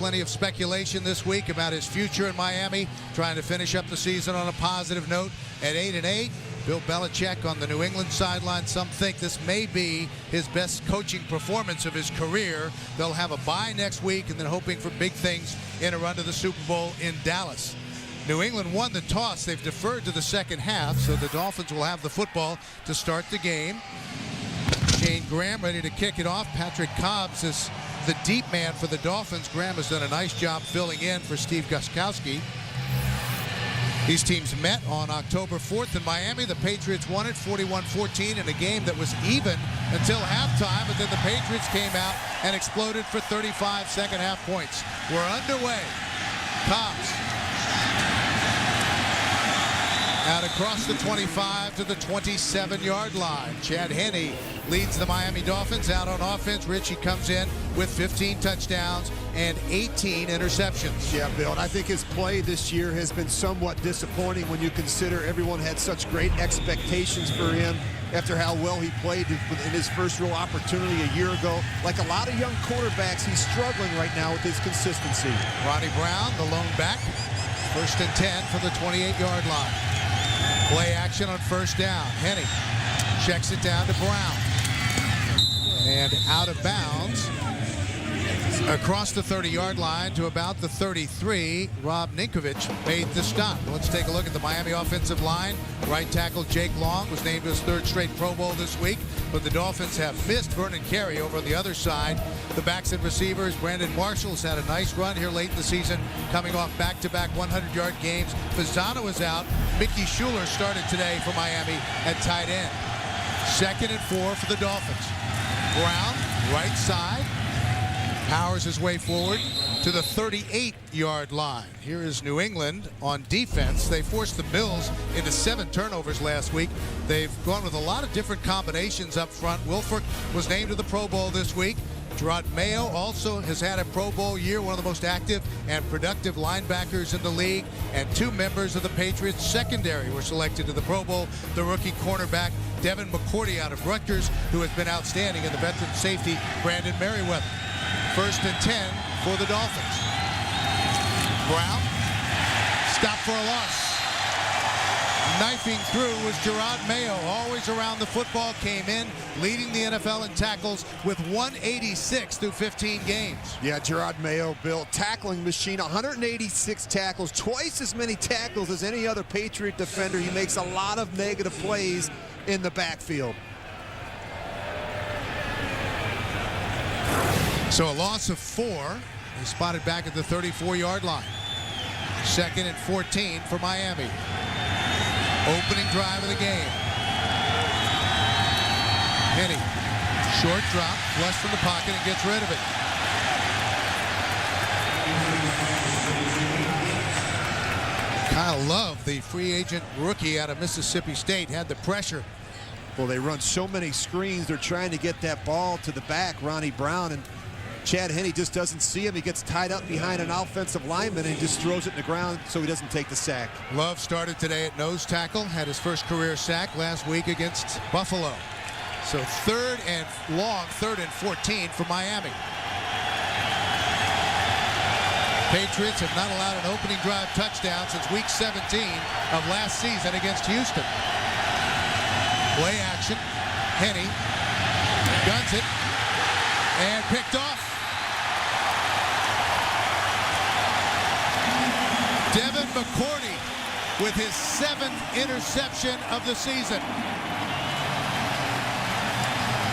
plenty of speculation this week about his future in Miami, trying to finish up the season on a positive note at 8-8. Bill Belichick on the New England sideline. Some think this may be his best coaching performance of his career. They'll have a bye next week and then hoping for big things in a run to the Super Bowl in Dallas. New England won the toss. They've deferred to the second half, so the Dolphins will have the football to start the game. Shane Graham ready to kick it off. Patrick Cobbs is the deep man for the Dolphins. Graham has done a nice job filling in for Steve Gostkowski. These teams met on October 4th in Miami. The Patriots won it 41-14 in a game that was even until halftime, but then the Patriots came out and exploded for 35 second-half points. We're underway. Cobbs out across the 25 to the 27-yard line. Chad Henne leads the Miami Dolphins out on offense. Richie comes in with 15 touchdowns and 18 interceptions. Yeah, Bill, and I think his play this year has been somewhat disappointing when you consider everyone had such great expectations for him after how well he played in his first real opportunity a year ago. Like a lot of young quarterbacks, he's struggling right now with his consistency. Ronnie Brown, the lone back, 1st and 10 from the 28-yard line. Play action on first down. Henne checks it down to Brown. And out of bounds across the 30-yard line to about the 33. Rob Ninkovich made the stop. Let's take a look at the Miami offensive line. Right tackle Jake Long was named to his 3rd straight Pro Bowl this week, but the Dolphins have missed Vernon Carey over on the other side. The backs and receivers, Brandon Marshall's had a nice run here late in the season, coming off back-to-back 100-yard games. Fasano is out. Mickey Schuler started today for Miami at tight end. 2nd and 4 for the Dolphins. Brown, right side, powers his way forward to the 38-yard line. Here is New England on defense. They forced the Bills into 7 turnovers last week. They've gone with a lot of different combinations up front. Wilfork was named to the Pro Bowl this week. Gerard Mayo also has had a Pro Bowl year, one of the most active and productive linebackers in the league. And 2 members of the Patriots secondary were selected to the Pro Bowl. The rookie cornerback Devin McCourty out of Rutgers, who has been outstanding, and the veteran safety Brandon Merriweather. 1st and 10 for the Dolphins. Brown, stop for a loss. Knifing through was Gerard Mayo, always around the football, came in, leading the NFL in tackles with 186 through 15 games. Yeah, Gerard Mayo, Bill, tackling machine, 186 tackles, twice as many tackles as any other Patriot defender. He makes a lot of negative plays in the backfield. So a loss of 4. He's spotted back at the 34-yard line. 2nd and 14 for Miami. Opening drive of the game. Henne, short drop, flush from the pocket, and gets rid of it. Kyle Love, the free agent rookie out of Mississippi State, had the pressure. Well, they run so many screens. They're trying to get that ball to the back, Ronnie Brown, and Chad Henne just doesn't see him. He gets tied up behind an offensive lineman and he just throws it in the ground so he doesn't take the sack. Love started today at nose tackle, had his first career sack last week against Buffalo. So 3rd and long, 3rd and 14 for Miami. Patriots have not allowed an opening drive touchdown since week 17 of last season against Houston. Play action. Henne guns it and picked off. Devin McCourty with his 7th interception of the season.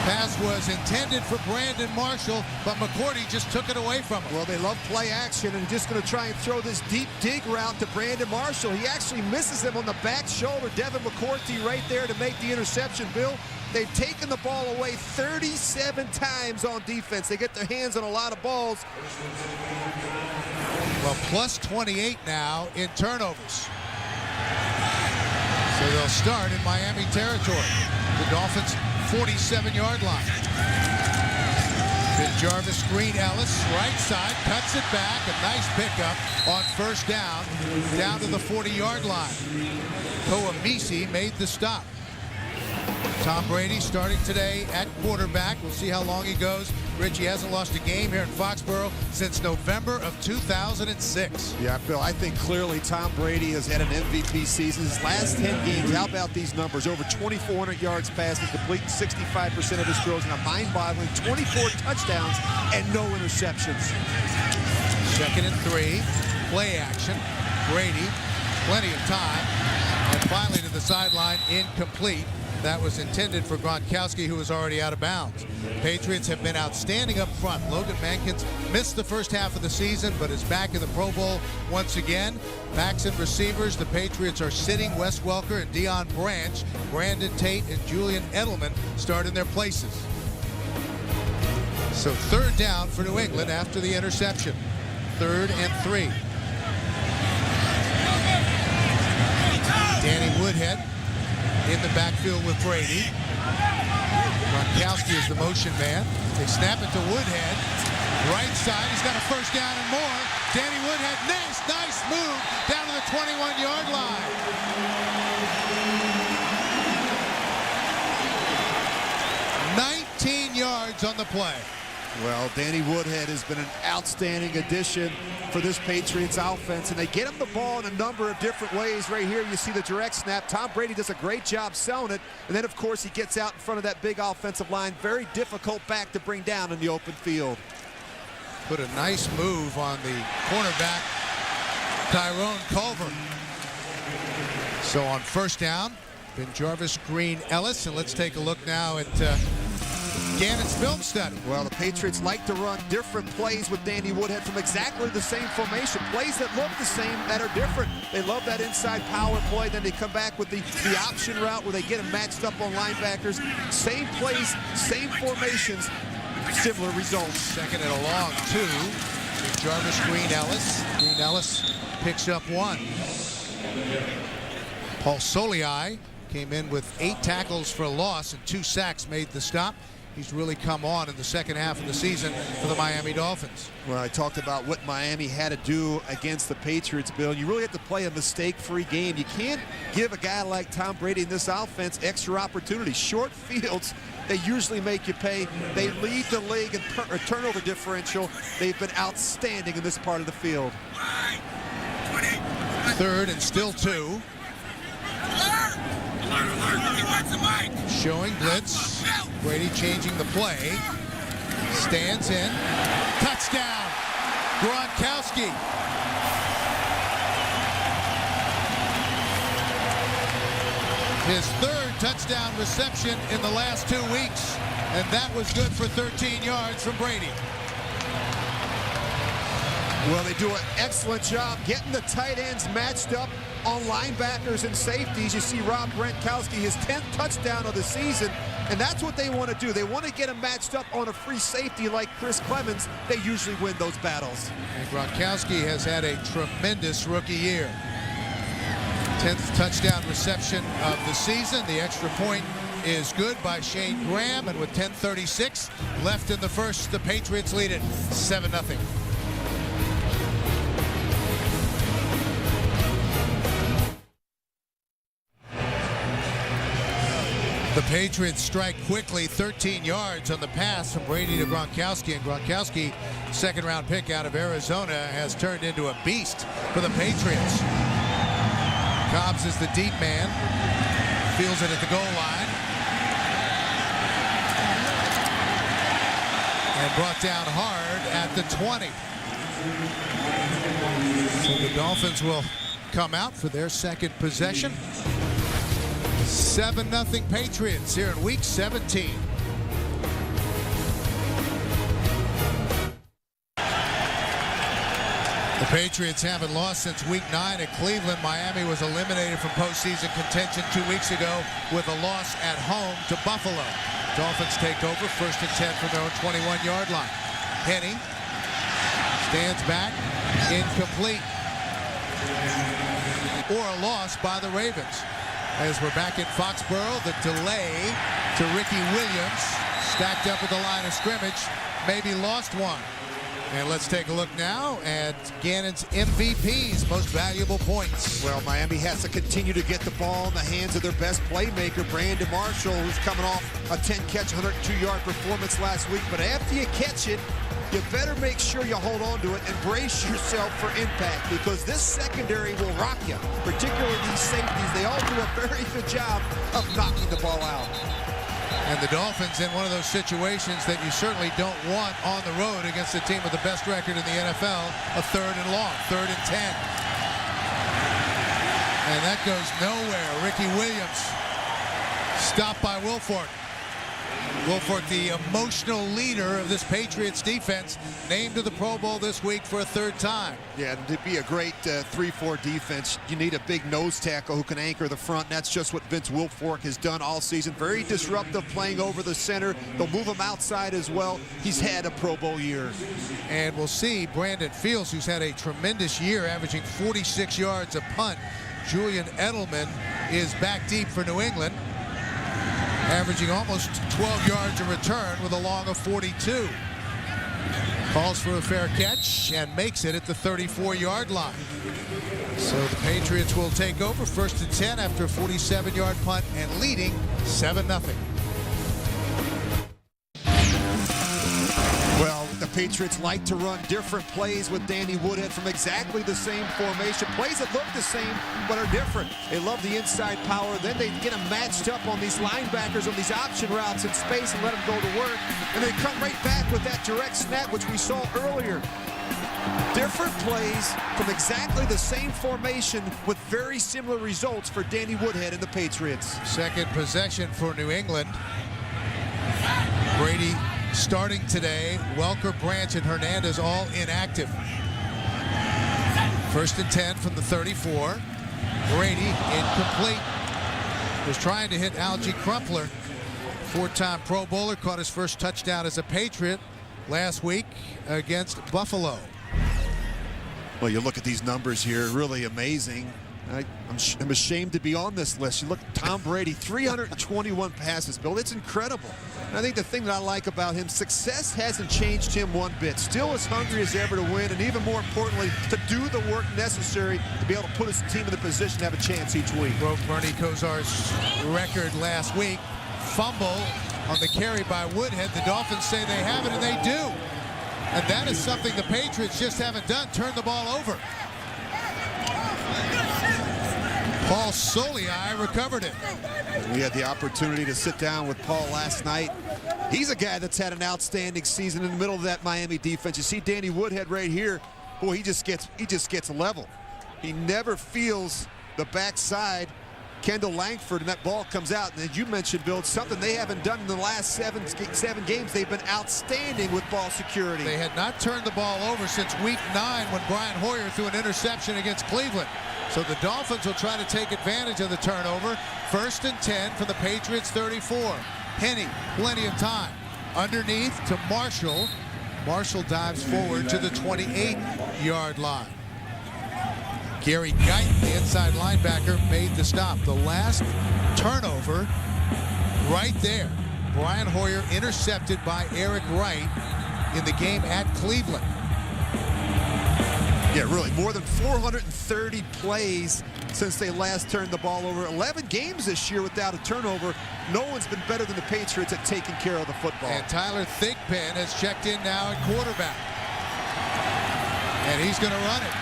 Pass was intended for Brandon Marshall, but McCourty just took it away from him. Well, they love play action and just going to try and throw this deep dig route to Brandon Marshall. He actually misses him on the back shoulder. Devin McCourty right there to make the interception, Bill. They've taken the ball away 37 times on defense. They get their hands on a lot of balls. Well, plus 28 now in turnovers. So they'll start in Miami territory. The Dolphins' 47-yard line. Then Jarvis Green Ellis, right side, cuts it back. A nice pickup on first down to the 40-yard line. Koamisi made the stop. Tom Brady starting today at quarterback. We'll see how long he goes Richie hasn't lost a game here in Foxborough since November of 2006. Yeah, Bill, I think clearly Tom Brady has had an MVP season. His last 10 games, how about these numbers? Over 2,400 yards passing, completing 65% of his throws, and a mind-boggling 24 touchdowns and no interceptions. 2nd and 3, play action. Brady, plenty of time, and finally to the sideline, incomplete. That was intended for Gronkowski, who was already out of bounds. Patriots have been outstanding up front. Logan Mankins missed the first half of the season, but is back in the Pro Bowl once again. Backs and receivers, the Patriots are sitting Wes Welker and Deion Branch. Brandon Tate and Julian Edelman start in their places. So 3rd down for New England after the interception. 3rd and 3. Danny Woodhead in the backfield with Brady. Gronkowski is the motion man. They snap it to Woodhead. Right side, he's got a 1st down and more. Danny Woodhead, nice move down to the 21-yard line. $19 yards on the play. Well, Danny Woodhead has been an outstanding addition for this Patriots offense, and they get him the ball in a number of different ways. Right here, you see the direct snap. Tom Brady does a great job selling it, and then, of course, he gets out in front of that big offensive line. Very difficult back to bring down in the open field. Put a nice move on the cornerback, Tyrone Culver. So on 1st down, been Jarvis Green Ellis, and let's take a look now at Gannon's film study. Well, the Patriots like to run different plays with Danny Woodhead from exactly the same formation. Plays that look the same, that are different. They love that inside power play. Then they come back with the option route where they get them matched up on linebackers. Same plays, same formations, similar results. 2nd and a long 2. Jarvis Green Ellis. Green Ellis picks up 1. Paul Soliai came in with 8 tackles for a loss and 2 sacks, made the stop. He's really come on in the 2nd half of the season for the Miami Dolphins. Well, I talked about what Miami had to do against the Patriots, Bill. You really have to play a mistake-free game. You can't give a guy like Tom Brady in this offense extra opportunities. Short fields, they usually make you pay. They lead the league in turnover differential. They've been outstanding in this part of the field. 3rd and still 2. Showing blitz. Brady changing the play. Stands in. Touchdown. Gronkowski. His 3rd touchdown reception in the last 2 weeks. And that was good for 13 yards from Brady. Well, they do an excellent job getting the tight ends matched up on linebackers and safeties. You see Rob Gronkowski, his 10th touchdown of the season, and that's what they want to do. They want to get him matched up on a free safety like Chris Clemens. They usually win those battles. And Gronkowski has had a tremendous rookie year. 10th touchdown reception of the season. The extra point is good by Shane Graham, and with 10:36 left in the first, the Patriots lead it 7-0. The Patriots strike quickly, 13 yards on the pass from Brady to Gronkowski, and Gronkowski, 2nd-round pick out of Arizona, has turned into a beast for the Patriots. Cobbs is the deep man, feels it at the goal line, and brought down hard at the 20. So the Dolphins will come out for their 2nd possession. 7-0 Patriots here in Week 17. The Patriots haven't lost since Week 9 at Cleveland. Miami was eliminated from postseason contention 2 weeks ago with a loss at home to Buffalo. Dolphins take over, 1st and 10 from their own 21-yard line. Penny stands back, incomplete. Or a loss by the Ravens. As we're back in Foxborough, the delay to Ricky Williams, stacked up at the line of scrimmage, maybe lost one. And let's take a look now at Gannon's MVPs, most valuable points. Well, Miami has to continue to get the ball in the hands of their best playmaker, Brandon Marshall, who's coming off a 10-catch, 102-yard performance last week. But after you catch it, you better make sure you hold on to it and brace yourself for impact, because this secondary will rock you, particularly these safeties. They all do a very good job of knocking the ball out. And the Dolphins in one of those situations that you certainly don't want on the road against a team with the best record in the NFL, a 3rd and long, 3rd and 10. And that goes nowhere. Ricky Williams stopped by Wilfork. Wilfork, the emotional leader of this Patriots defense, named to the Pro Bowl this week for a 3rd time. Yeah, to be a great 3-4 defense, you need a big nose tackle who can anchor the front, and that's just what Vince Wilfork has done all season. Very disruptive, playing over the center. They'll move him outside as well. He's had a Pro Bowl year. And we'll see Brandon Fields, who's had a tremendous year, averaging 46 yards a punt. Julian Edelman is back deep for New England, averaging almost 12 yards a return with a long of 42. Calls for a fair catch and makes it at the 34-yard line. So the Patriots will take over 1st and 10 after a 47-yard punt and leading 7-0. Well, the Patriots like to run different plays with Danny Woodhead from exactly the same formation. Plays that look the same but are different. They love the inside power. Then they get them matched up on these linebackers on these option routes in space and let them go to work. And they come right back with that direct snap, which we saw earlier. Different plays from exactly the same formation with very similar results for Danny Woodhead and the Patriots. Second possession for New England. Brady starting today. Welker, Branch, and Hernandez all inactive. 1st and 10 from the 34. Brady incomplete. Was trying to hit Algie Crumpler. 4-time Pro Bowler, caught his first touchdown as a Patriot last week against Buffalo. Well, you look at these numbers here, really amazing. I'm ashamed to be on this list. You look at Tom Brady, 321 passes, Bill. It's incredible. And I think the thing that I like about him, success hasn't changed him one bit. Still as hungry as ever to win, and even more importantly, to do the work necessary to be able to put his team in the position to have a chance each week. Broke Bernie Kosar's record last week. Fumble on the carry by Woodhead. The Dolphins say they have it, and they do. And that is something the Patriots just haven't done, turn the ball over. Paul Soliai recovered it. We had the opportunity to sit down with Paul last night. He's a guy that's had an outstanding season in the middle of that Miami defense. You see Danny Woodhead right here. Boy, he just gets level. He never feels the backside. Kendall Langford, and that ball comes out. And as you mentioned, Bill, it's something they haven't done in the last seven games. They've been outstanding with ball security. They had not turned the ball over since week 9 when Brian Hoyer threw an interception against Cleveland. So the Dolphins will try to take advantage of the turnover. 1st and 10 for the Patriots 34. Penny, plenty of time. Underneath to Marshall. Marshall dives forward to the 28-yard line. Gary Guyton, the inside linebacker, made the stop. The last turnover right there. Brian Hoyer intercepted by Eric Wright in the game at Cleveland. Yeah, really, more than 430 plays since they last turned the ball over. 11 games this year without a turnover. No one's been better than the Patriots at taking care of the football. And Tyler Thigpen has checked in now at quarterback. And he's going to run it.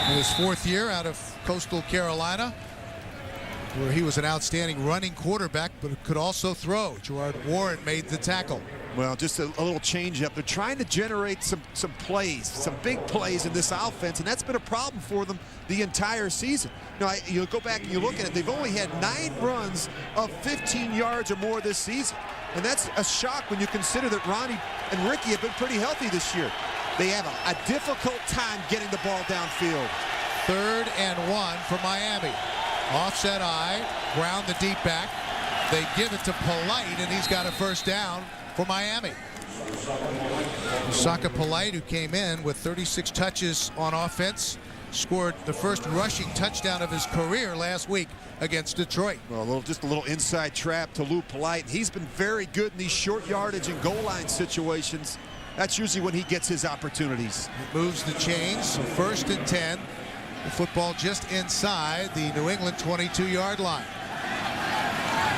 In his 4th year out of Coastal Carolina, where he was an outstanding running quarterback, but could also throw. Gerard Warren made the tackle. Well, just a little change up. They're trying to generate some plays, some big plays in this offense, and that's been a problem for them the entire season. Now, you go back and you look at it, they've only had 9 runs of 15 yards or more this season. And that's a shock when you consider that Ronnie and Ricky have been pretty healthy this year. They have a difficult time getting the ball downfield. 3rd and 1 for Miami. Offset eye, Brown the deep back. They give it to Polite, and he's got a 1st down for Miami. Saka Polite, who came in with 36 touches on offense, scored the first rushing touchdown of his career last week against Detroit. Well, just a little inside trap to Lou Polite. He's been very good in these short yardage and goal line situations. that's usually when he gets his opportunities. It moves the chains, so 1st and 10. The football just inside the New England 22-yard line.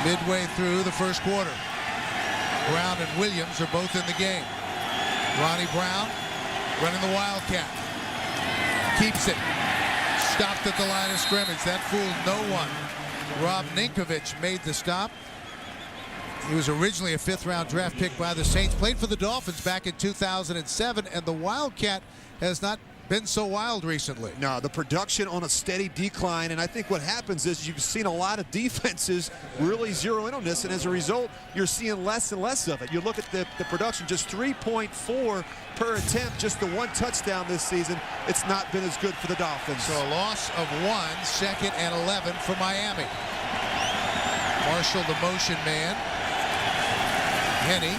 Midway through the first quarter. Brown and Williams are both in the game. Ronnie Brown running the Wildcat. Keeps it. Stopped at the line of scrimmage. That fooled no one. Rob Ninkovich made the stop. He was originally a 5th-round draft pick by the Saints. Played for the Dolphins back in 2007, and the Wildcat has not been so wild recently. No, the production on a steady decline, and I think what happens is you've seen a lot of defenses really zero in on this, and as a result, you're seeing less and less of it. You look at the production, just 3.4 per attempt, just the 1 touchdown this season. It's not been as good for the Dolphins. So a loss of 1, 2nd and 11 for Miami. Marshall, the motion man. Henny.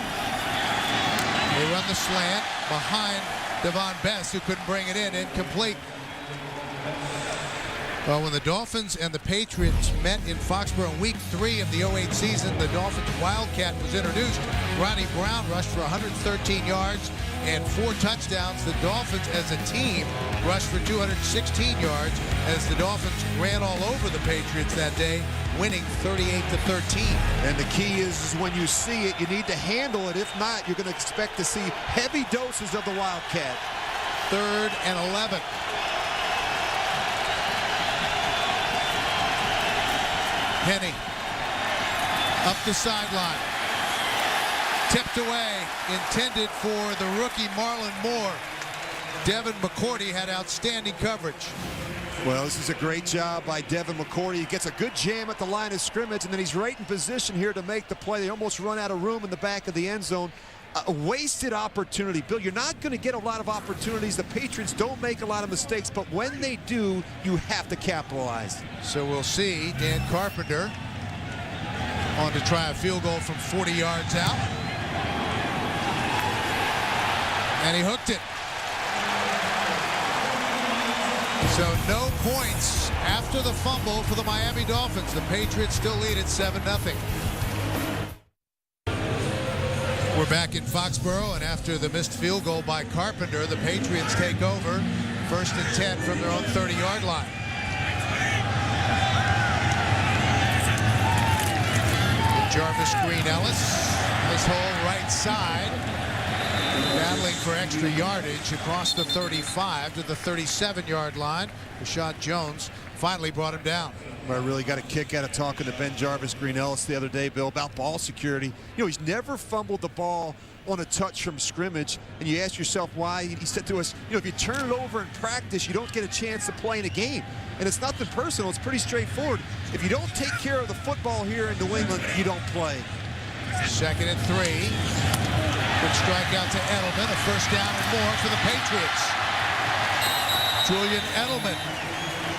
They run the slant behind Devon Best, who couldn't bring it in. Incomplete. Well, when the Dolphins and the Patriots met in Foxborough in Week 3 of the 08 season, the Dolphins Wildcat was introduced. Ronnie Brown rushed for 113 yards and 4 touchdowns. The Dolphins as a team rushed for 216 yards as the Dolphins ran all over the Patriots that day, winning 38-13. And the key is when you see it, you need to handle it. If not, you're going to expect to see heavy doses of the Wildcat. 3rd and 11. Henny up the sideline. Tipped away, intended for the rookie Marlon Moore. Devin McCourty had outstanding coverage. Well, this is a great job by Devin McCourty. He gets a good jam at the line of scrimmage, and then he's right in position here to make the play. They almost run out of room in the back of the end zone. A wasted opportunity. Bill, you're not going to get a lot of opportunities. The Patriots don't make a lot of mistakes, but when they do, you have to capitalize. So we'll see Dan Carpenter on to try a field goal from 40 yards out. And he hooked it. So no points after the fumble for the Miami Dolphins. The Patriots still lead at 7-0. We're back in Foxborough, and after the missed field goal by Carpenter, the Patriots take over. 1st and 10 from their own 30-yard line. Jarvis Green Ellis, nice hole right side. Battling for extra yardage across the 35 to the 37-yard line. Rashad Jones finally brought him down. I really got a kick out of talking to Ben Jarvis Green Ellis the other day, Bill, about ball security. You know, he's never fumbled the ball on a touch from scrimmage, and you ask yourself why. He said to us, you know, if you turn it over in practice, you don't get a chance to play in a game. And it's nothing personal. It's pretty straightforward. If you don't take care of the football here in New England, you don't play. 2nd and 3. Good strike out to Edelman. A 1st down and more for the Patriots. Julian Edelman,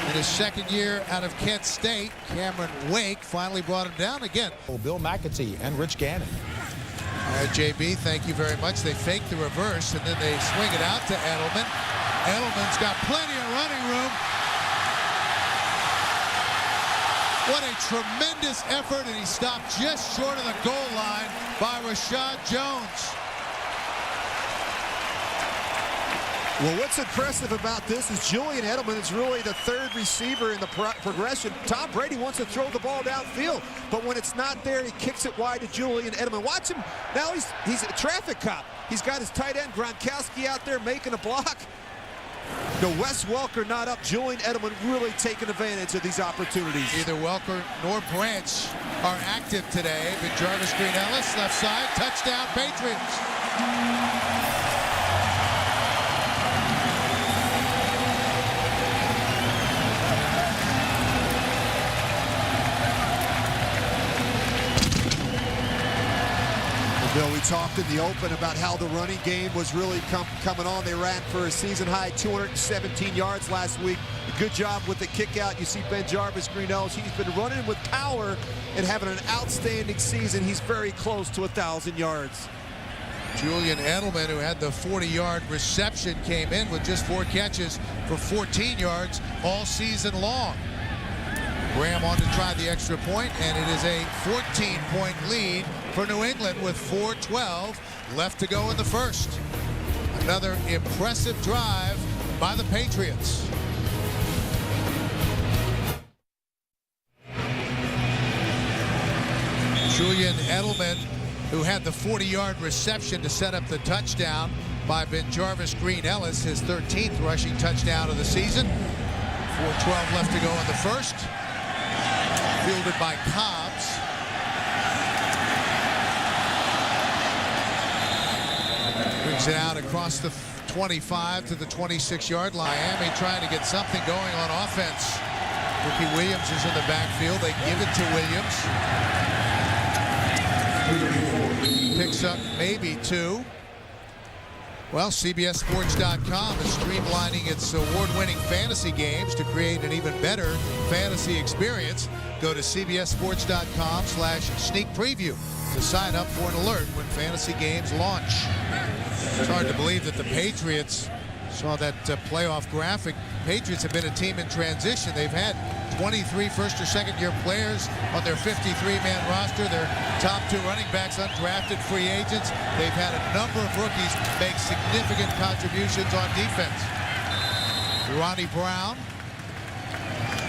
in his 2nd year out of Kent State. Cameron Wake finally brought him down again. Bill McAtee and Rich Gannon. JB, thank you very much. They fake the reverse, and then they swing it out to Edelman. Edelman's got plenty of running room. What a tremendous effort, and he stopped just short of the goal line by Rashad Jones. Well, what's impressive about this is Julian Edelman is really the 3rd receiver in the progression. Tom Brady wants to throw the ball downfield, but when it's not there, he kicks it wide to Julian Edelman. Watch him. Now he's a traffic cop. He's got his tight end Gronkowski out there making a block. No, Wes Welker not up. Julian Edelman really taking advantage of these opportunities. Neither Welker nor Branch are active today, but Jarvis Green Ellis, left side, touchdown Patriots. Bill, we talked in the open about how the running game was really coming on. They ran for a season-high 217 yards last week. Good job with the kick out. You see Ben Jarvis Green Ellis. He's been running with power and having an outstanding season. He's very close to 1,000 yards. Julian Edelman, who had the 40-yard reception, came in with just 4 catches for 14 yards all season long. Graham on to try the extra point, and it is a 14-point lead for New England with 4:12 left to go in the first. Another impressive drive by the Patriots. Julian Edelman, who had the 40-yard reception to set up the touchdown by Benjarvis Green-Ellis, his 13th rushing touchdown of the season. 4:12 left to go in the first. Fielded by Cobbs. Brings it out across the 25 to the 26-yard line. Miami trying to get something going on offense. Ricky Williams is in the backfield. They give it to Williams. Picks up maybe 2. Well, CBSSports.com is streamlining its award-winning fantasy games to create an even better fantasy experience. Go to CBSSports.com/sneak preview to sign up for an alert when fantasy games launch. It's hard to believe that the Patriots saw that playoff graphic. Patriots have been a team in transition. They've had 23 first or second year players on their 53-man roster. Their top 2 running backs undrafted free agents. They've had a number of rookies make significant contributions on defense. Ronnie Brown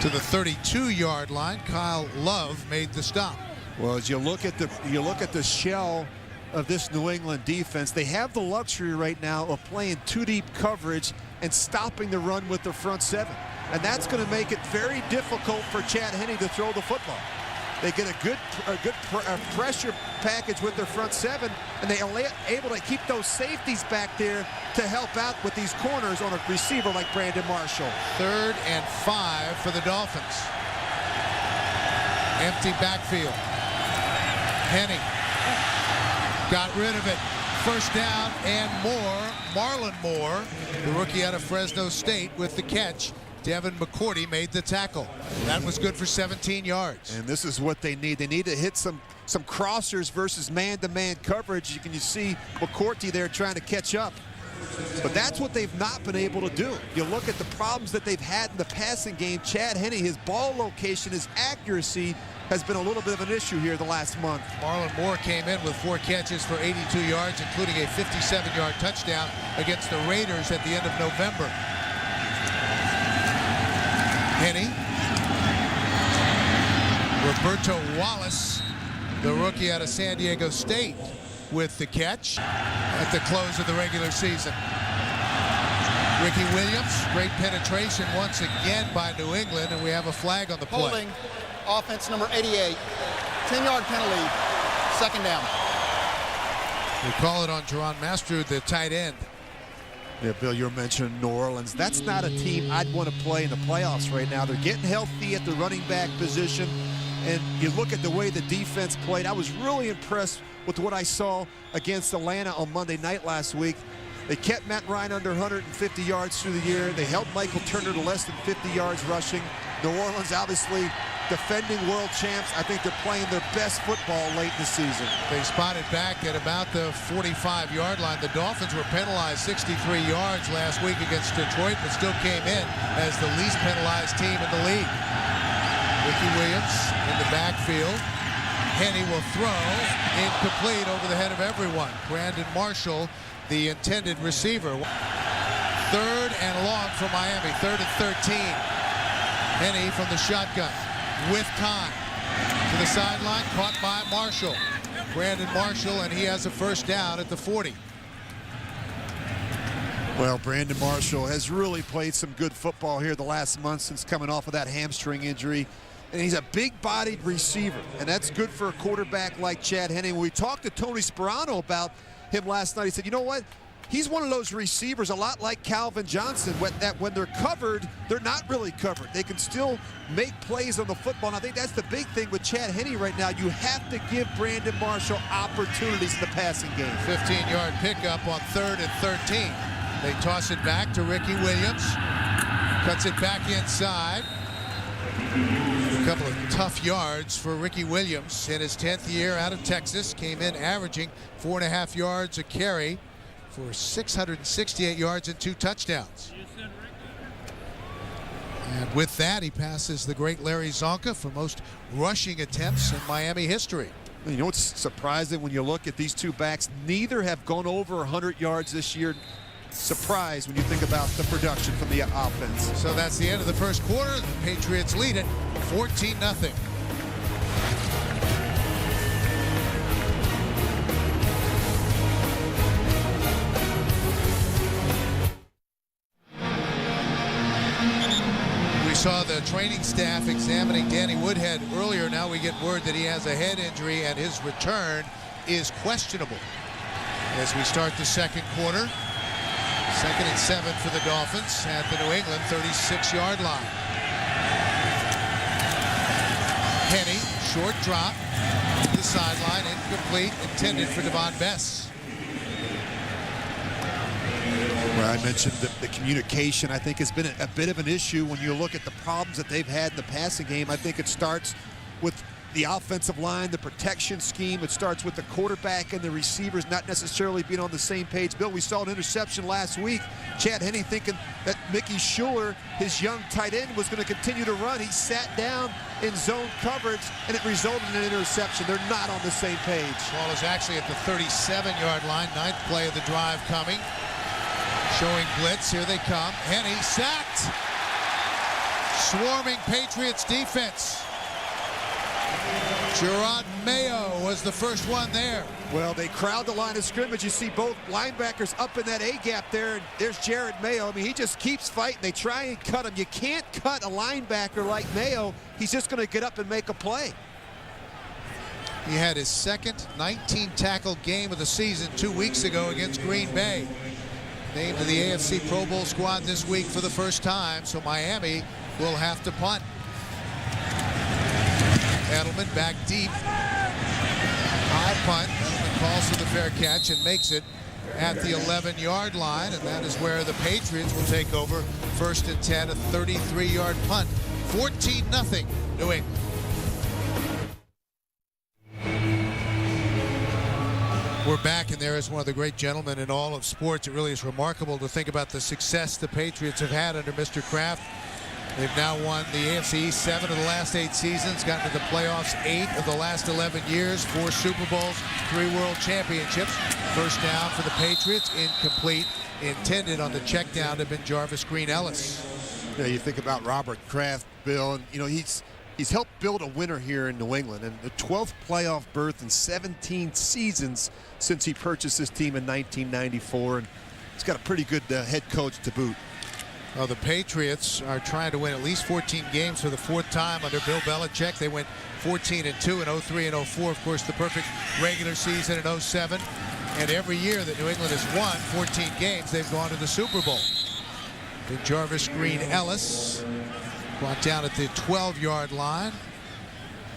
to the 32-yard line. Kyle Love made the stop. Well, as you look at the shell of this New England defense, they have the luxury right now of playing 2 deep coverage and stopping the run with the front 7. And that's going to make it very difficult for Chad Henne to throw the football. They get a good pressure package with their front 7, and they are able to keep those safeties back there to help out with these corners on a receiver like Brandon Marshall. 3rd and 5 for the Dolphins. Empty backfield. Henne got rid of it. First down and more. Marlon Moore, the rookie out of Fresno State, with the catch. Devin McCourty made the tackle. That was good for 17 yards. And this is what they need. They need to hit some crossers versus man-to-man coverage. You can see McCourty there trying to catch up. But that's what they've not been able to do. You look at the problems that they've had in the passing game. Chad Henne, his ball location, his accuracy has been a little bit of an issue here the last month. Marlon Moore came in with 4 catches for 82 yards, including a 57-yard touchdown against the Raiders at the end of November. Henne. Roberto Wallace, the rookie out of San Diego State, with the catch at the close of the regular season. Ricky Williams, great penetration once again by New England, and we have a flag on the play. Holding, offense number 88, 10-yard penalty, 2nd down. We call it on Jerron Master, the tight end. Yeah, Bill, you were mentioning New Orleans. That's not a team I'd want to play in the playoffs right now. They're getting healthy at the running back position, and you look at the way the defense played. I was really impressed with what I saw against Atlanta on Monday night last week. They kept Matt Ryan under 150 yards through the year. They held Michael Turner to less than 50 yards rushing. New Orleans, obviously, defending world champs. I think they're playing their best football late in the season. They spotted back at about the 45-yard line. The Dolphins were penalized 63 yards last week against Detroit, but still came in as the least penalized team in the league. Ricky Williams in the backfield. Henne will throw, incomplete over the head of everyone. Brandon Marshall, the intended receiver. 3rd and long for Miami, 3rd and 13. Henne from the shotgun with time to the sideline, caught by Marshall. Brandon Marshall, and he has a first down at the 40. Well, Brandon Marshall has really played some good football here the last month since coming off of that hamstring injury. And he's a big-bodied receiver, and that's good for a quarterback like Chad Henne. When we talked to Tony Sperano about him last night, he said, you know what? He's one of those receivers, a lot like Calvin Johnson, that when they're covered, they're not really covered. They can still make plays on the football, and I think that's the big thing with Chad Henne right now. You have to give Brandon Marshall opportunities in the passing game. 15-yard pickup on 3rd and 13. They toss it back to Ricky Williams. Cuts it back inside. A couple of tough yards for Ricky Williams in his 10th year out of Texas. Came in averaging 4.5 yards a carry for 668 yards and 2 touchdowns. And with that, he passes the great Larry Zonka for most rushing attempts in Miami history. You know what's surprising when you look at these two backs? Neither have gone over 100 yards this year. surprised when you think about the production from the offense. So that's the end of the first quarter. The Patriots lead it 14-0. We saw the training staff examining Danny Woodhead earlier. Now we get word that he has a head injury and his return is questionable. As we start the second quarter, 2nd and 7 for the Dolphins at the New England 36-yard line. Henny, short drop to the sideline, incomplete, intended for Devon Bess. Well, I mentioned the communication, I think, has been a bit of an issue when you look at the problems that they've had in the passing game. I think it starts with the offensive line, the protection scheme. It starts with the quarterback and the receivers not necessarily being on the same page. Bill, we saw an interception last week. Chad Henne thinking that Mickey Schuler, his young tight end, was going to continue to run. He sat down in zone coverage, and it resulted in an interception. They're not on the same page. Ball is actually at the 37-yard line. 9th play of the drive coming. Showing blitz. Here they come. Henne sacked. Swarming Patriots defense. Gerard Mayo was the first one there. Well, they crowd the line of scrimmage. You see both linebackers up in that A-gap there, and there's Jared Mayo. I mean, he just keeps fighting. They try and cut him. You can't cut a linebacker like Mayo. He's just going to get up and make a play. He had his second 19-tackle game of the season 2 weeks ago against Green Bay. Named to the AFC Pro Bowl squad this week for the first time, so Miami will have to punt. Edelman back deep. High punt. Edelman calls for the fair catch and makes it at the 11-yard line, and that is where the Patriots will take over. 1st and 10, a 33-yard punt. 14-0 New England. We're back, and there is one of the great gentlemen in all of sports. It really is remarkable to think about the success the Patriots have had under Mr. Kraft. They've now won the AFC East 7 of the last 8 seasons, gotten to the playoffs 8 of the last 11 years, 4 Super Bowls, 3 World Championships. First down for the Patriots, incomplete, intended on the check down to have been Jarvis Green Ellis. Yeah, you think about Robert Kraft, Bill, and you know he's helped build a winner here in New England, and the 12th playoff berth in 17 seasons since he purchased this team in 1994, and he's got a pretty good head coach to boot. Well, the Patriots are trying to win at least 14 games for the 4th time under Bill Belichick. They went 14-2 in 03 and 04. Of course, the perfect regular season in 07. And every year that New England has won 14 games, they've gone to the Super Bowl. Big Jarvis Green Ellis brought down at the 12-yard line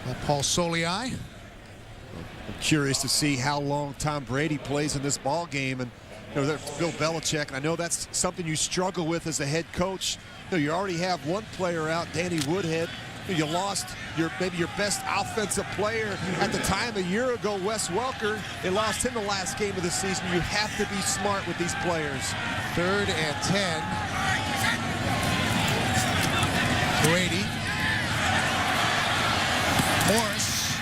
by Paul Soliai. I'm curious to see how long Tom Brady plays in this ball game, and you know, that's Bill Belichick, and I know that's something you struggle with as a head coach. You know, you already have one player out, Danny Woodhead. You lost maybe your best offensive player at the time a year ago, Wes Welker. They lost him the last game of the season. You have to be smart with these players. 3rd and 10. Brady. Morris.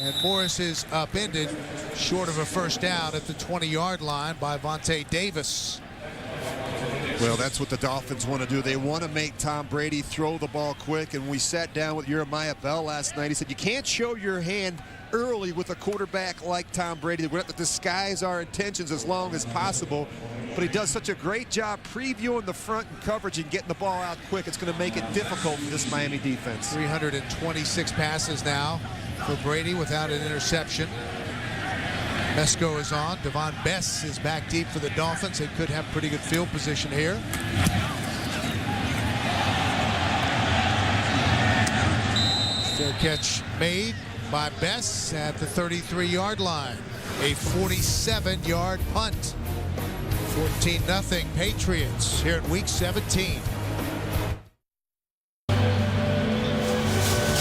And Morris is upended short of a first down at the 20-yard line by Vontae Davis. Well, that's what the Dolphins want to do. They want to make Tom Brady throw the ball quick. And we sat down with Jeremiah Bell last night. He said, you can't show your hand early with a quarterback like Tom Brady. We're going to have to disguise our intentions as long as possible. But he does such a great job previewing the front and coverage and getting the ball out quick. It's going to make it difficult for this Miami defense. 326 passes now for Brady without an interception. Mesco is on. Devon Bess is back deep for the Dolphins. They could have pretty good field position here. Fair catch made by Bess at the 33-yard line. A 47-yard punt. 14-0 Patriots here in Week 17.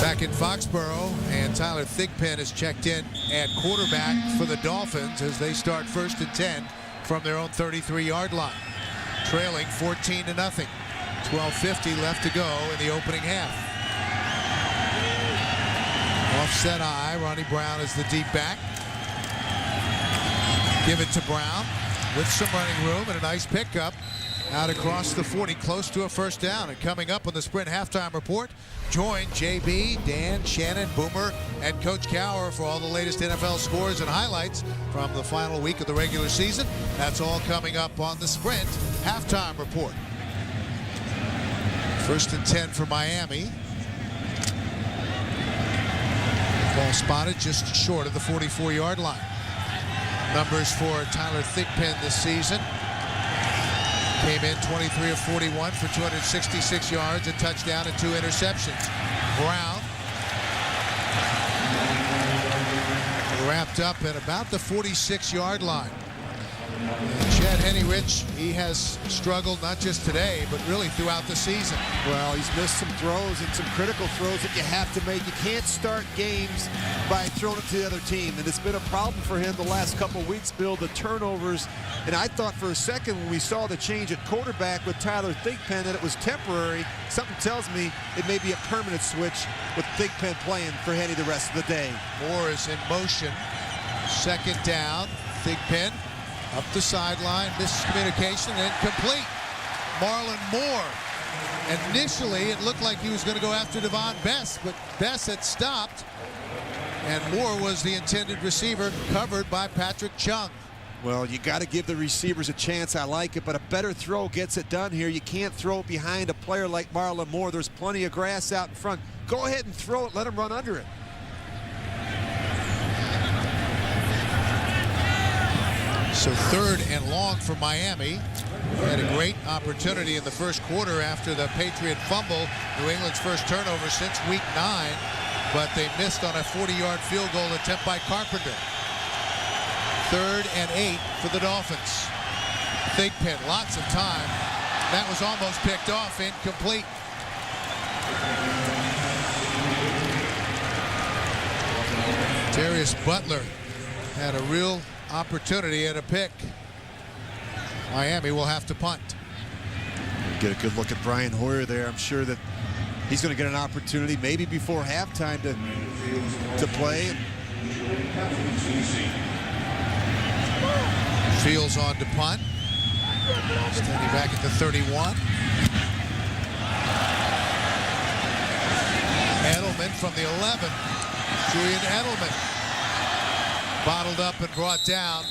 Back in Foxborough, and Tyler Thigpen is checked in at quarterback for the Dolphins as they start 1st and 10 from their own 33-yard line. Trailing 14-0. 12:50 left to go in the opening half. Offset eye. Ronnie Brown is the deep back. Give it to Brown. with some running room and a nice pickup out across the 40, close to a first down. And coming up on the Sprint Halftime Report, join JB, Dan, Shannon, Boomer, and Coach Cower for all the latest NFL scores and highlights from the final week of the regular season. That's all coming up on the Sprint Halftime Report. 1st and 10 for Miami. Ball spotted just short of the 44-yard line. Numbers for Tyler Thigpen this season. Came in 23 of 41 for 266 yards, a touchdown, and 2 interceptions. Brown wrapped up at about the 46-yard line. And Chad Henne-Rich, he has struggled not just today, but really throughout the season. Well, he's missed some throws and some critical throws that you have to make. You can't start games by throwing it to the other team, and it's been a problem for him the last couple of weeks, Bill, the turnovers. And I thought for a second when we saw the change at quarterback with Tyler Thigpen that it was temporary. Something tells me it may be a permanent switch with Thigpen playing for Henne the rest of the day. Moore is in motion. 2nd down. Thigpen up the sideline, miscommunication, and incomplete. Marlon Moore. Initially, it looked like he was going to go after Devon Bess, but Bess had stopped, and Moore was the intended receiver, covered by Patrick Chung. Well, you got to give the receivers a chance. I like it, but a better throw gets it done here. You can't throw it behind a player like Marlon Moore. There's plenty of grass out in front. Go ahead and throw it. Let him run under it. So 3rd and long for Miami. They had a great opportunity in the first quarter after the Patriot fumble, New England's first turnover since week 9, but they missed on a 40-yard field goal attempt by Carpenter. 3rd and 8 for the Dolphins. Thigpen, lots of time. That was almost picked off, incomplete. Darius Butler had a real opportunity at a pick. Miami will have to punt. Get a good look at Brian Hoyer there. I'm sure that he's going to get an opportunity maybe before halftime to play. Fields on to punt. Standing back at the 31. Edelman from the 11. Julian Edelman. Bottled up and brought down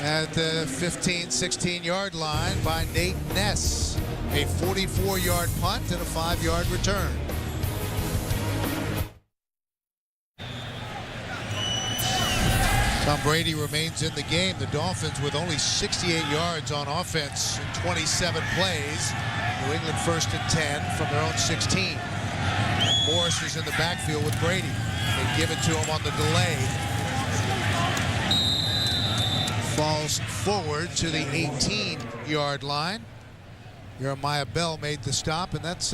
at the 15, 16-yard line by Nate Ness. A 44-yard punt and a 5-yard return. Tom Brady remains in the game. The Dolphins with only 68 yards on offense in 27 plays. New England 1st and 10 from their own 16. Morris is in the backfield with Brady. They give it to him on the delay. Falls forward to the 18-yard line. Jeremiah Bell made the stop, and that's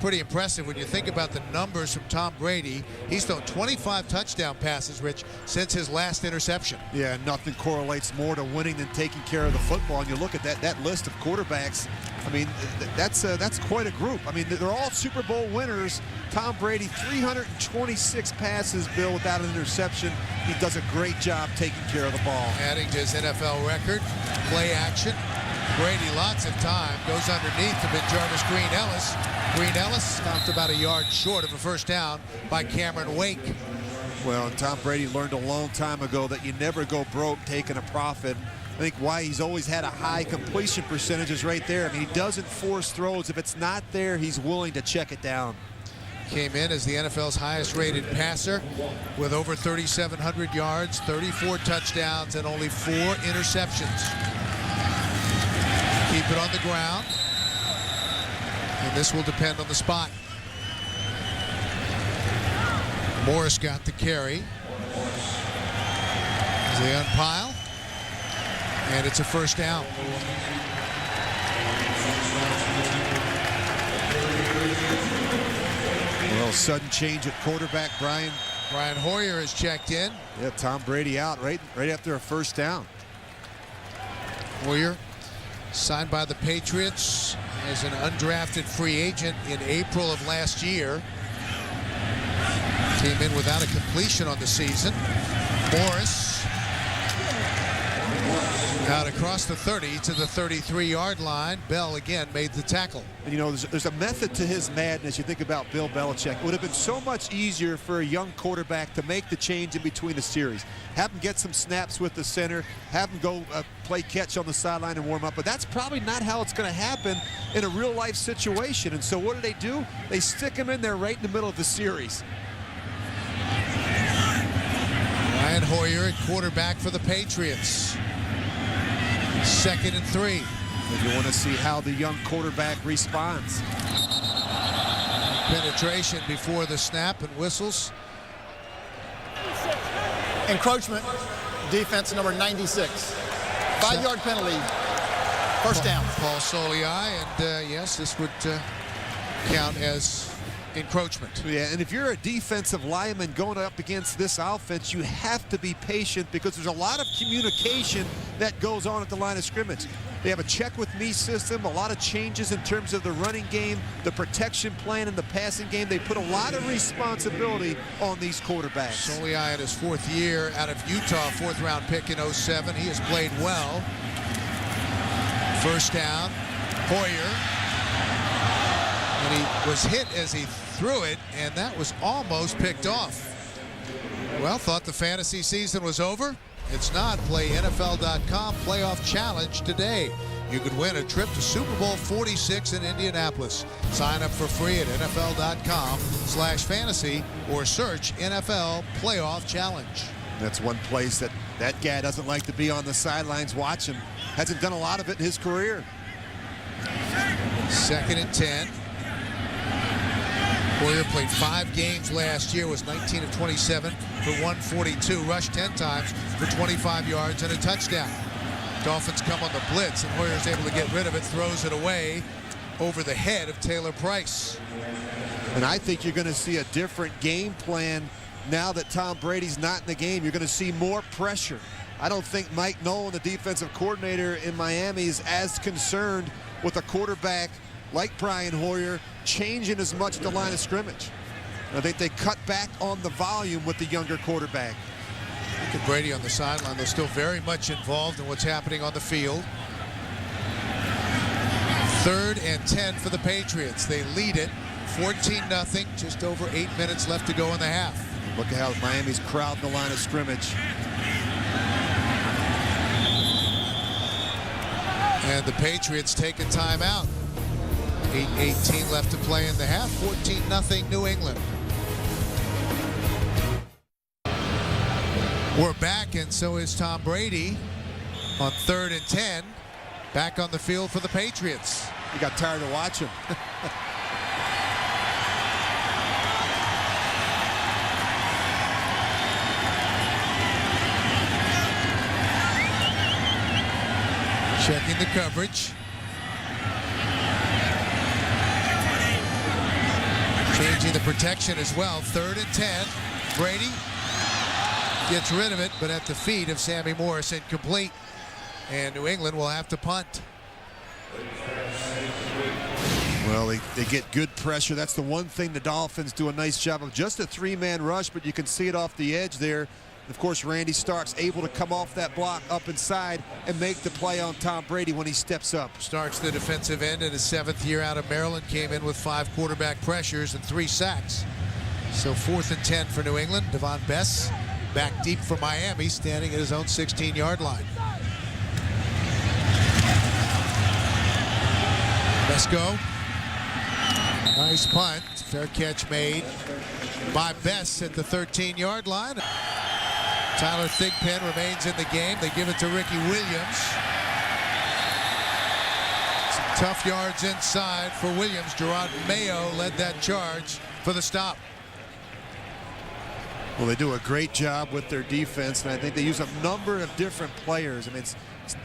pretty impressive when you think about the numbers from Tom Brady. He's thrown 25 touchdown passes, Rich, since his last interception. Yeah, nothing correlates more to winning than taking care of the football. And you look at that list of quarterbacks. I mean, that's quite a group. I mean, they're all Super Bowl winners. Tom Brady, 326 passes, Bill, without an interception. He does a great job taking care of the ball. Adding to his NFL record, play action. Brady, lots of time, goes underneath to Jarvis Green Ellis. Green Ellis stopped about a yard short of a first down by Cameron Wake. Well, Tom Brady learned a long time ago that you never go broke taking a profit. I think why he's always had a high completion percentage is right there. I mean, he doesn't force throws. If it's not there, he's willing to check it down. Came in as the NFL's highest rated passer with over 3,700 yards, 34 touchdowns, and only 4 interceptions. Keep it on the ground. And this will depend on the spot. Morris got the carry. As they unpile. And it's a first down. Well, sudden change at quarterback. Brian Hoyer is checked in. Yeah, Tom Brady out right after a first down. Hoyer signed by the Patriots as an undrafted free agent in April of last year. Came in without a completion on the season. Morris Out across the 30 to the 33-yard line. Bell again made the tackle. And you know, there's a method to his madness. You think about Bill Belichick. It would have been so much easier for a young quarterback to make the change in between the series. Have him get some snaps with the center. Have him go play catch on the sideline and warm up. But that's probably not how it's going to happen in a real-life situation. And so what do? They stick him in there right in the middle of the series. Brian Hoyer at quarterback for the Patriots. 2nd and 3. If you want to see how the young quarterback responds. Penetration before the snap and whistles. Encroachment, defense number 96. 5-yard penalty, first down. Paul Soliai, and yes, this would count as encroachment. Yeah, and if you're a defensive lineman going up against this offense, you have to be patient because there's a lot of communication that goes on at the line of scrimmage. They have a check-with-me system, a lot of changes in terms of the running game, the protection plan, and the passing game. They put a lot of responsibility on these quarterbacks. Soliai in his 4th year out of Utah, 4th-round pick in 07. He has played well. First down, Hoyer. And he was hit as he threw it, and that was almost picked off. Well, thought the fantasy season was over? It's not. Play NFL.com Playoff Challenge today. You could win a trip to Super Bowl 46 in Indianapolis. Sign up for free at NFL.com/fantasy or search NFL Playoff Challenge. That's one place that guy doesn't like to be on the sidelines watching. Hasn't done a lot of it in his career. 2nd and 10. Hoyer played 5 games last year, was 19 of 27 for 142, rushed 10 times for 25 yards and a touchdown. Dolphins come on the blitz, and Hoyer's able to get rid of it, throws it away over the head of Taylor Price. And I think you're going to see a different game plan now that Tom Brady's not in the game. You're going to see more pressure. I don't think Mike Nolan, the defensive coordinator in Miami, is as concerned with a quarterback like Brian Hoyer changing as much the line of scrimmage. I think they cut back on the volume with the younger quarterback. Look at Brady on the sideline. They're still very much involved in what's happening on the field. 3rd and 10 for the Patriots. They lead it 14-0, just over 8 minutes left to go in the half. Look at how Miami's crowding the line of scrimmage. And the Patriots take a timeout. 8:18 left to play in the half. 14-0 New England. We're back, and so is Tom Brady on 3rd and 10. Back on the field for the Patriots. You got tired of watching. Checking the coverage. Changing the protection as well. 3rd and 10. Brady gets rid of it, but at the feet of Sammy Morris, incomplete. And New England will have to punt. Well, they get good pressure. That's the one thing the Dolphins do a nice job of. Just a 3-man rush, but you can see it off the edge there. Of course, Randy Stark's able to come off that block up inside and make the play on Tom Brady when he steps up. Starks, the defensive end in his 7th year out of Maryland, came in with 5 quarterback pressures and 3 sacks. So 4th and 10 for New England. Devon Bess back deep for Miami, standing at his own 16-yard line. Let's go. Nice punt. Fair catch made by Bess at the 13-yard line. Tyler Thigpen remains in the game. They give it to Ricky Williams. Some tough yards inside for Williams. Gerard Mayo led that charge for the stop. Well, they do a great job with their defense, and I think they use a number of different players. I mean,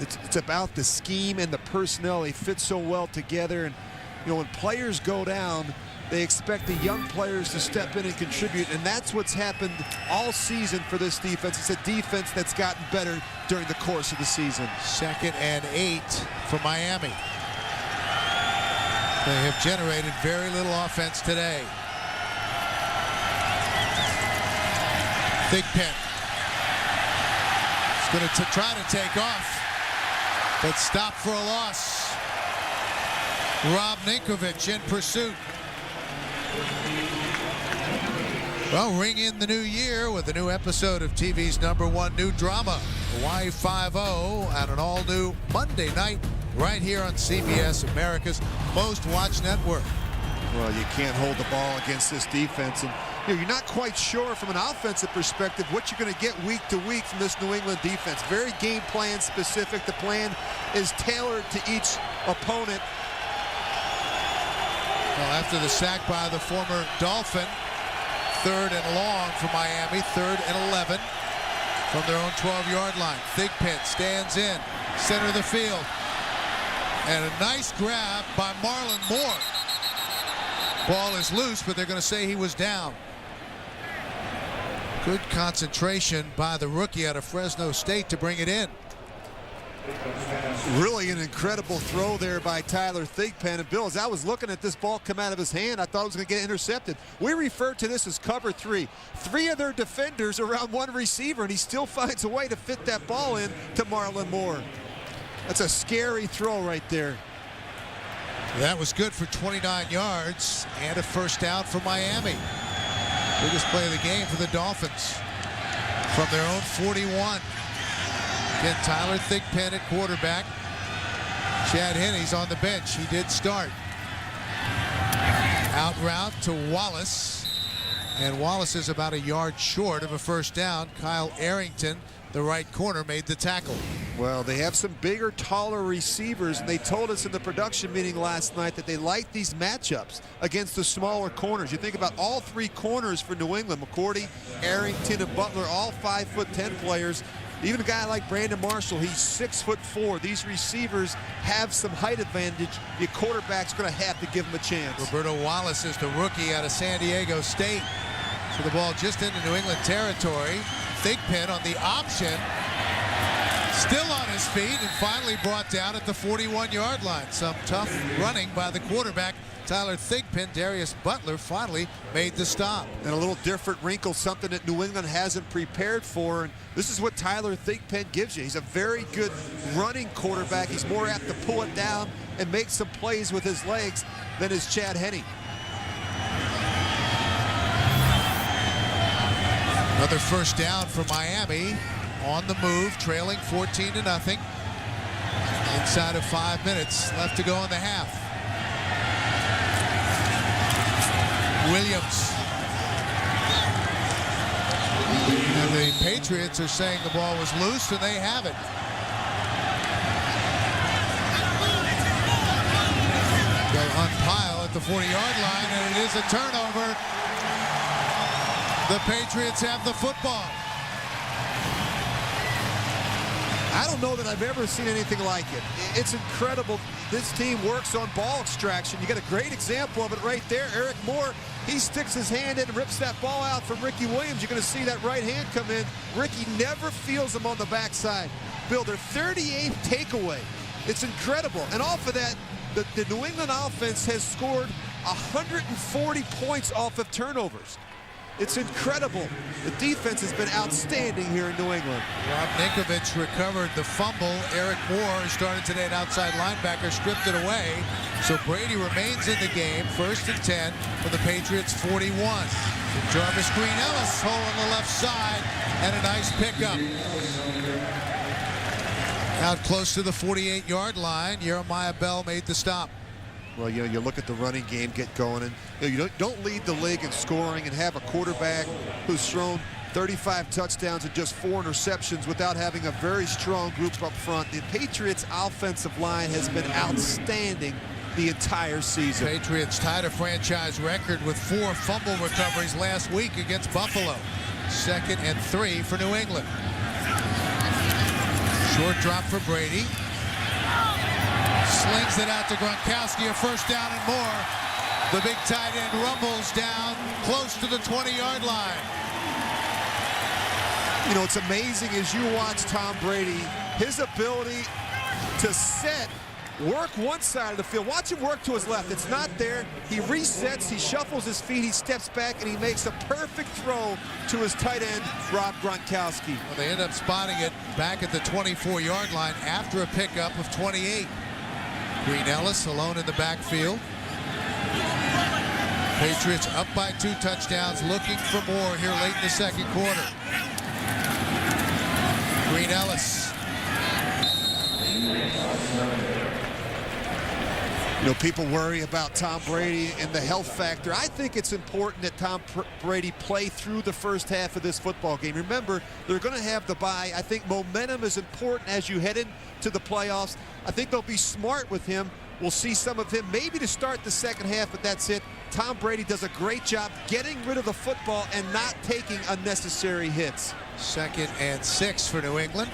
it's about the scheme and the personnel. They fit so well together, and you know, when players go down, they expect the young players to step in and contribute, and that's what's happened all season for this defense. It's a defense that's gotten better during the course of the season. 2nd and 8 for Miami. They have generated very little offense today. Thigpen is going to try to take off. but stopped for a loss. Rob Ninkovich in pursuit. Well, ring in the new year with a new episode of TV's #1 new drama, Hawaii Five-0, and an all-new Monday night right here on CBS, America's most watched network. Well, you can't hold the ball against this defense, and you're not quite sure from an offensive perspective what you're going to get week to week from this New England defense. Very game plan specific. The plan is tailored to each opponent. Well, after the sack by the former Dolphin, 3rd and long for Miami, 3rd and 11 from their own 12-yard line. Thigpen stands in, center of the field. And a nice grab by Marlon Moore. Ball is loose, but they're going to say he was down. Good concentration by the rookie out of Fresno State to bring it in. Really an incredible throw there by Tyler Thigpen. And Bill, as I was looking at this ball come out of his hand, I thought it was going to get intercepted. We refer to this as cover 3. 3 of their defenders around 1 receiver, and he still finds a way to fit that ball in to Marlon Moore. That's a scary throw right there. That was good for 29 yards and a first down for Miami. Biggest play of the game for the Dolphins from their own 41. Again, Tyler Thigpen at quarterback. Chad Henne's on the bench. He did start. Out route to Wallace. And Wallace is about a yard short of a first down. Kyle Arrington, the right corner, made the tackle. Well, they have some bigger, taller receivers, and they told us in the production meeting last night that they like these matchups against the smaller corners. You think about all 3 corners for New England, McCourty, Arrington, and Butler, all 5'10" players. Even a guy like Brandon Marshall, he's 6'4". These receivers have some height advantage. Your quarterback's going to have to give them a chance. Roberto Wallace is the rookie out of San Diego State. So the ball just into New England territory. Thigpen on the option. Still on his feet and finally brought down at the 41-yard line. Some tough running by the quarterback, Tyler Thigpen. Darius Butler finally made the stop. And a little different wrinkle, something that New England hasn't prepared for. And this is what Tyler Thigpen gives you. He's a very good running quarterback. He's more apt to pull it down and make some plays with his legs than is Chad Henne. Another first down for Miami. On the move, trailing 14-0. Inside of 5 minutes left to go in the half. Williams. And the Patriots are saying the ball was loose, and they have it. They'll unpile at the 40-yard line, and it is a turnover. The Patriots have the football. I don't know that I've ever seen anything like it. It's incredible. This team works on ball extraction. You got a great example of it right there. Eric Moore, he sticks his hand in and rips that ball out from Ricky Williams. You're going to see that right hand come in. Ricky never feels him on the backside. Bill, their 38th takeaway. It's incredible. And off of that, the New England offense has scored 140 points off of turnovers. It's incredible. The defense has been outstanding here in New England. Rob Ninkovich recovered the fumble. Eric Moore started today at outside linebacker, stripped it away. So Brady remains in the game. 1st and 10 for the Patriots 41. Jarvis Green-Ellis, hole on the left side, and a nice pickup. Out close to the 48-yard line, Jeremiah Bell made the stop. Well, you know, you look at the running game get going, and you don't lead the league in scoring and have a quarterback who's thrown 35 touchdowns and just 4 interceptions without having a very strong group up front. The Patriots' offensive line has been outstanding the entire season. Patriots tied a franchise record with 4 fumble recoveries last week against Buffalo. 2nd and 3 for New England. Short drop for Brady. Slings it out to Gronkowski, a first down and more. The big tight end rumbles down close to the 20-yard line. You know, it's amazing as you watch Tom Brady, his ability to set work one side of the field. Watch him work to his left. It's not there. He resets, he shuffles his feet, he steps back, and he makes a perfect throw to his tight end, Rob Gronkowski. Well, they end up spotting it back at the 24-yard line after a pickup of 28. Green Ellis alone in the backfield. Patriots up by 2 touchdowns, looking for more here late in the second quarter. Green Ellis. You know, people worry about Tom Brady and the health factor. I think it's important that Tom Brady play through the first half of this football game. Remember, they're going to have the bye. I think momentum is important as you head into the playoffs. I think they'll be smart with him. We'll see some of him maybe to start the second half, but that's it. Tom Brady does a great job getting rid of the football and not taking unnecessary hits. 2nd and 6 for New England.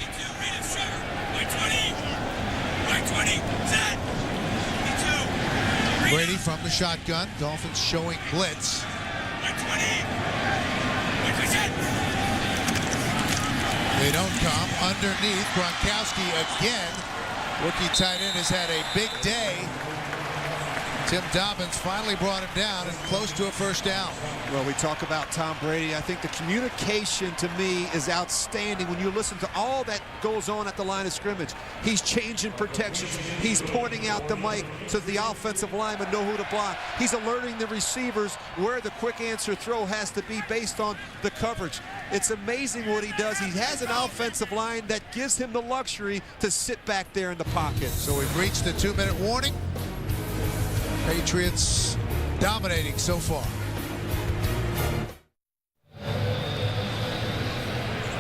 Brady from the shotgun. Dolphins showing blitz. They don't come. Underneath, Gronkowski again. Rookie tight end has had a big day. Tim Dobbins finally brought him down and close to a first down. Well, we talk about Tom Brady. I think the communication to me is outstanding when you listen to all that goes on at the line of scrimmage. He's changing protections. He's pointing out the mic so the offensive linemen know who to block. He's alerting the receivers where the quick answer throw has to be based on the coverage. It's amazing what he does. He has an offensive line that gives him the luxury to sit back there in the pocket. So we've reached the 2-minute warning. Patriots dominating so far.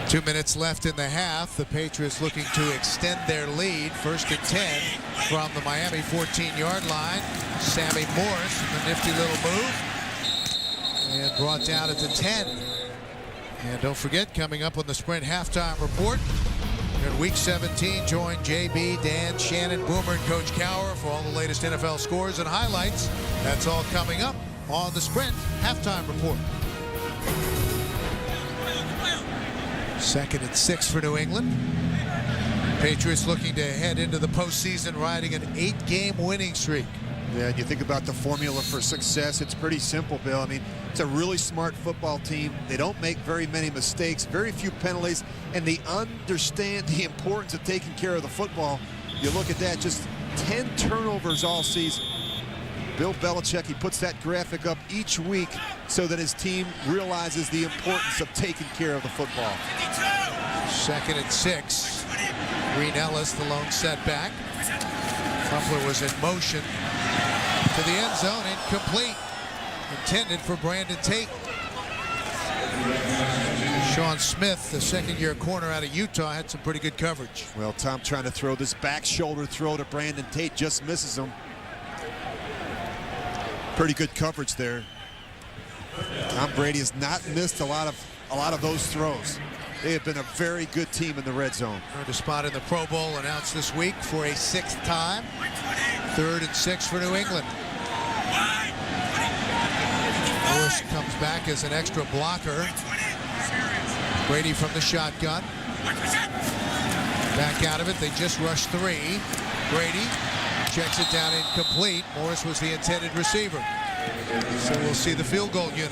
2 minutes left in the half. The Patriots looking to extend their lead. 1st and 10 from the Miami 14-yard line. Sammy Morris with a nifty little move. And brought down at the 10. And don't forget, coming up on the Sprint halftime report, in Week 17, join JB, Dan, Shannon, Boomer, and Coach Cowher for all the latest NFL scores and highlights. That's all coming up on the Sprint halftime report. 2nd and 6 for New England. Patriots looking to head into the postseason riding an 8-game winning streak. Yeah, and you think about the formula for success, it's pretty simple, Bill. I mean, it's a really smart football team. They don't make very many mistakes, very few penalties, and they understand the importance of taking care of the football. You look at that, just 10 turnovers all season. Bill Belichick, he puts that graphic up each week so that his team realizes the importance of taking care of the football. 2nd and 6. Green Ellis, the lone setback. Crumpler was in motion to the end zone, incomplete. Intended for Brandon Tate. Sean Smith, the 2nd-year corner out of Utah, had some pretty good coverage. Well, Tom trying to throw this back shoulder throw to Brandon Tate, just misses him. Pretty good coverage there. Tom Brady has not missed a lot of those throws. They have been a very good team in the red zone. Earned a spot in the Pro Bowl announced this week for a 6th time. 3rd and 6 for New England. Morris comes back as an extra blocker. Brady from the shotgun. Back out of it. They just rushed 3. Brady checks it down incomplete. Morris was the intended receiver. So we'll see the field goal unit.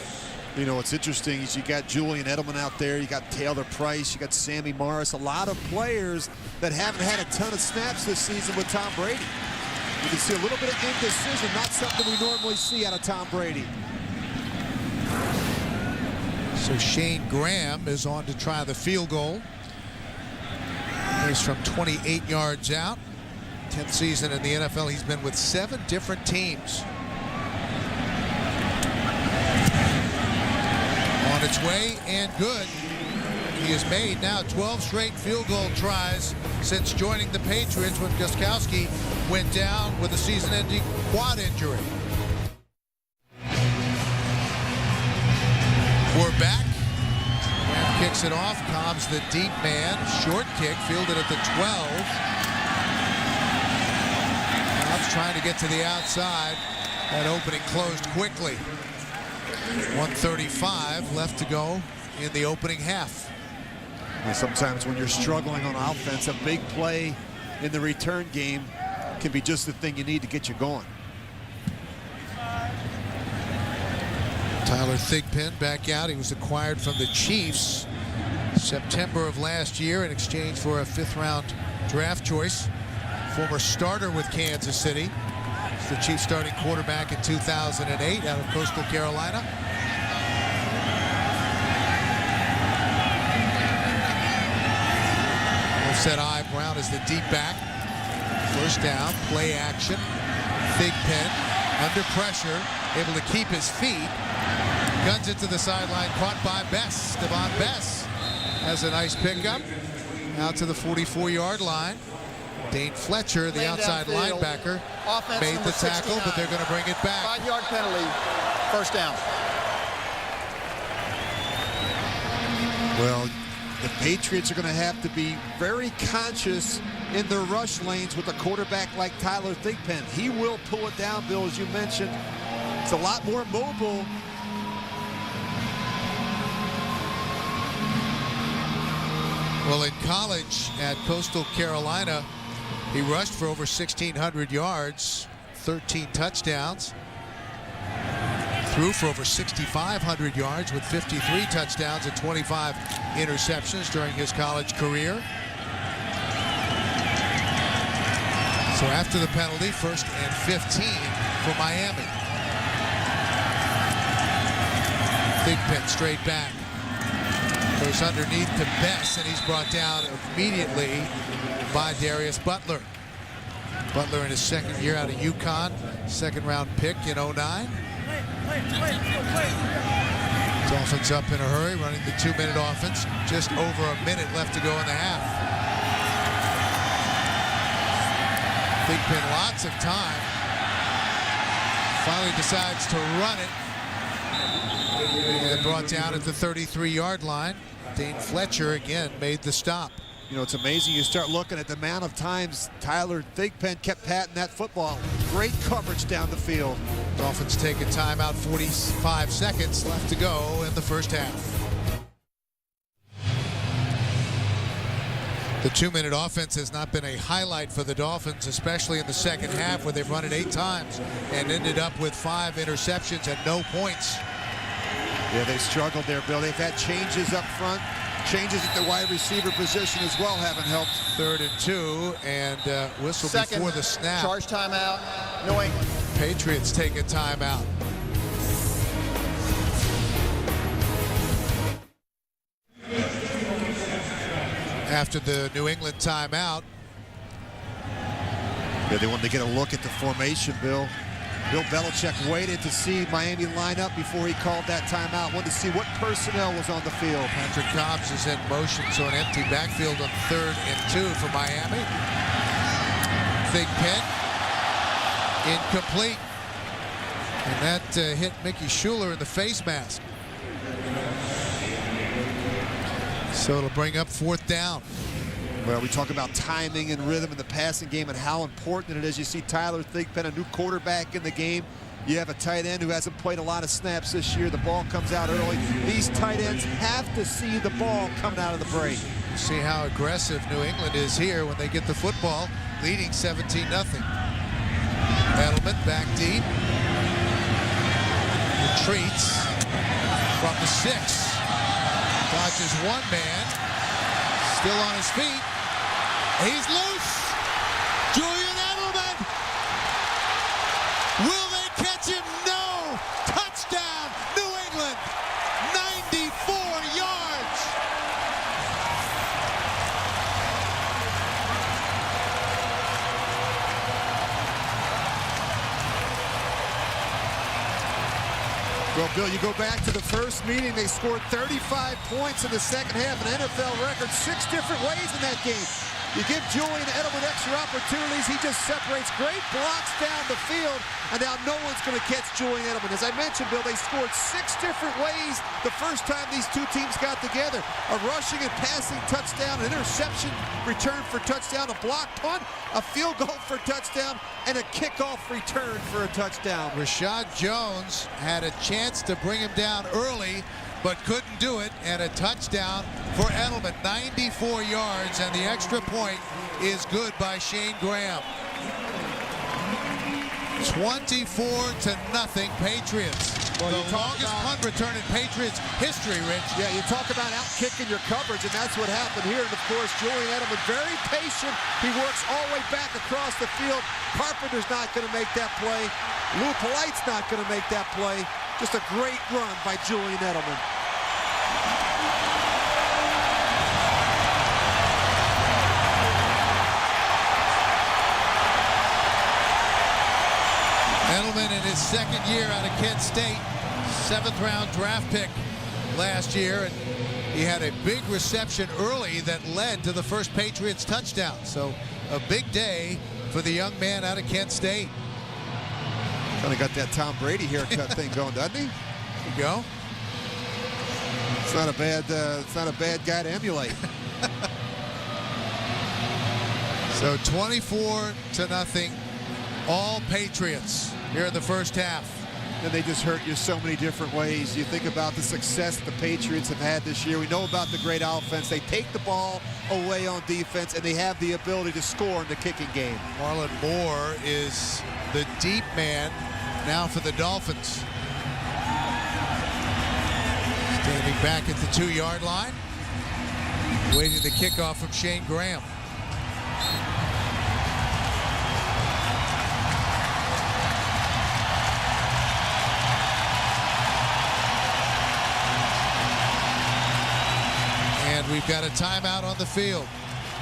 You know, what's interesting is you got Julian Edelman out there, you got Taylor Price, you got Sammy Morris, a lot of players that haven't had a ton of snaps this season with Tom Brady. You can see a little bit of indecision, not something we normally see out of Tom Brady. So Shane Graham is on to try the field goal. He's from 28 yards out. 10th season in the NFL. He's been with 7 different teams. On its way and good. He has made now 12 straight field goal tries since joining the Patriots when Gronkowski went down with a season-ending quad injury. We're back. Graham kicks it off. Cobb's the deep man. Short kick fielded at the 12. Cobb's trying to get to the outside. That opening closed quickly. 1:35 left to go in the opening half. And sometimes when you're struggling on offense, a big play in the return game can be just the thing you need to get you going. Tyler Thigpen back out. He was acquired from the Chiefs September of last year in exchange for a 5th-round draft choice. Former starter with Kansas City. He's the Chiefs starting quarterback in 2008 out of Coastal Carolina. Offset eye. Brown is the deep back. First down, play action. Thigpen under pressure, able to keep his feet. Guns it to the sideline, caught by Bess. Devon Bess has a nice pickup. Out to the 44-yard line. Dane Fletcher, the outside linebacker, made the tackle, but they're going to bring it back. 5-yard penalty, first down. Well, the Patriots are going to have to be very conscious in their rush lanes with a quarterback like Tyler Thigpen. He will pull it down, Bill, as you mentioned. It's a lot more mobile. Well, in college at Coastal Carolina, he rushed for over 1,600 yards, 13 touchdowns. Threw for over 6,500 yards with 53 touchdowns and 25 interceptions during his college career. So after the penalty, 1st and 15 for Miami. Thigpen straight back. Goes underneath to Bess, and he's brought down immediately by Darius Butler. Butler in his 2nd year out of UConn, 2nd-round pick in 09. Dolphins up in a hurry, running the 2-minute offense. Just over a minute left to go in the half. Thigpen lots of time. Finally decides to run it. And brought down at the 33-yard line. Dane Fletcher again made the stop. You know, it's amazing. You start looking at the amount of times Tyler Thigpen kept patting that football. Great coverage down the field. Dolphins take a timeout, 45 seconds left to go in the first half. The 2-minute offense has not been a highlight for the Dolphins, especially in the second half where they've run it 8 times and ended up with 5 interceptions and no points. Yeah, they struggled there, Bill. They've had changes up front. Changes at the wide receiver position as well haven't helped. 3rd and 2, and whistle before the snap. Charge timeout, New England. Patriots take a timeout. After the New England timeout. Yeah, they wanted to get a look at the formation, Bill. Bill Belichick waited to see Miami line up before he called that timeout. Wanted to see what personnel was on the field. Patrick Cobbs is in motion, so an empty backfield on 3rd and 2 for Miami. Thigpen, incomplete. And that hit Mickey Schuler in the face mask. So it'll bring up 4th down. Well, we talk about timing and rhythm in the passing game and how important it is. You see Tyler Thigpen, a new quarterback in the game. You have a tight end who hasn't played a lot of snaps this year. The ball comes out early. These tight ends have to see the ball coming out of the break. See how aggressive New England is here when they get the football, leading 17-0. Edelman back deep. Retreats from the 6. Dodges one man. Still on his feet. He's loose. Julian Edelman. Will they catch him? No. Touchdown, New England. 94 yards. Well, Bill, you go back to the first meeting. They scored 35 points in the second half, an NFL record, 6 different ways in that game. You give Julian Edelman extra opportunities. He just separates great blocks down the field, and now no one's going to catch Julian Edelman. As I mentioned, Bill, they scored 6 different ways the first time these two teams got together. A rushing and passing touchdown, an interception return for touchdown, a block punt, a field goal for touchdown, and a kickoff return for a touchdown. Rashad Jones had a chance to bring him down early, but couldn't do it, and a touchdown for Edelman, 94 yards, and the extra point is good by Shane Graham. 24-0 Patriots. Well, the longest punt return in Patriots history, Rich. Yeah, you talk about out-kicking your coverage, and that's what happened here. And, of course, Julian Edelman, very patient. He works all the way back across the field. Carpenter's not going to make that play. Lou Polite's not going to make that play. Just a great run by Julian Edelman. Edelman in his second year out of Kent State, 7th-round draft pick last year, and he had a big reception early that led to the first Patriots touchdown. So a big day for the young man out of Kent State. Kind of got that Tom Brady haircut thing going, doesn't he? There you go. It's not a bad guy to emulate. So 24-0, all Patriots here in the first half. And they just hurt you so many different ways. You think about the success the Patriots have had this year. We know about the great offense. They take the ball away on defense, and they have the ability to score in the kicking game. Marlon Moore is the deep man now for the Dolphins. Standing back at the 2-yard line, waiting the kickoff from Shane Graham. And we've got a timeout on the field.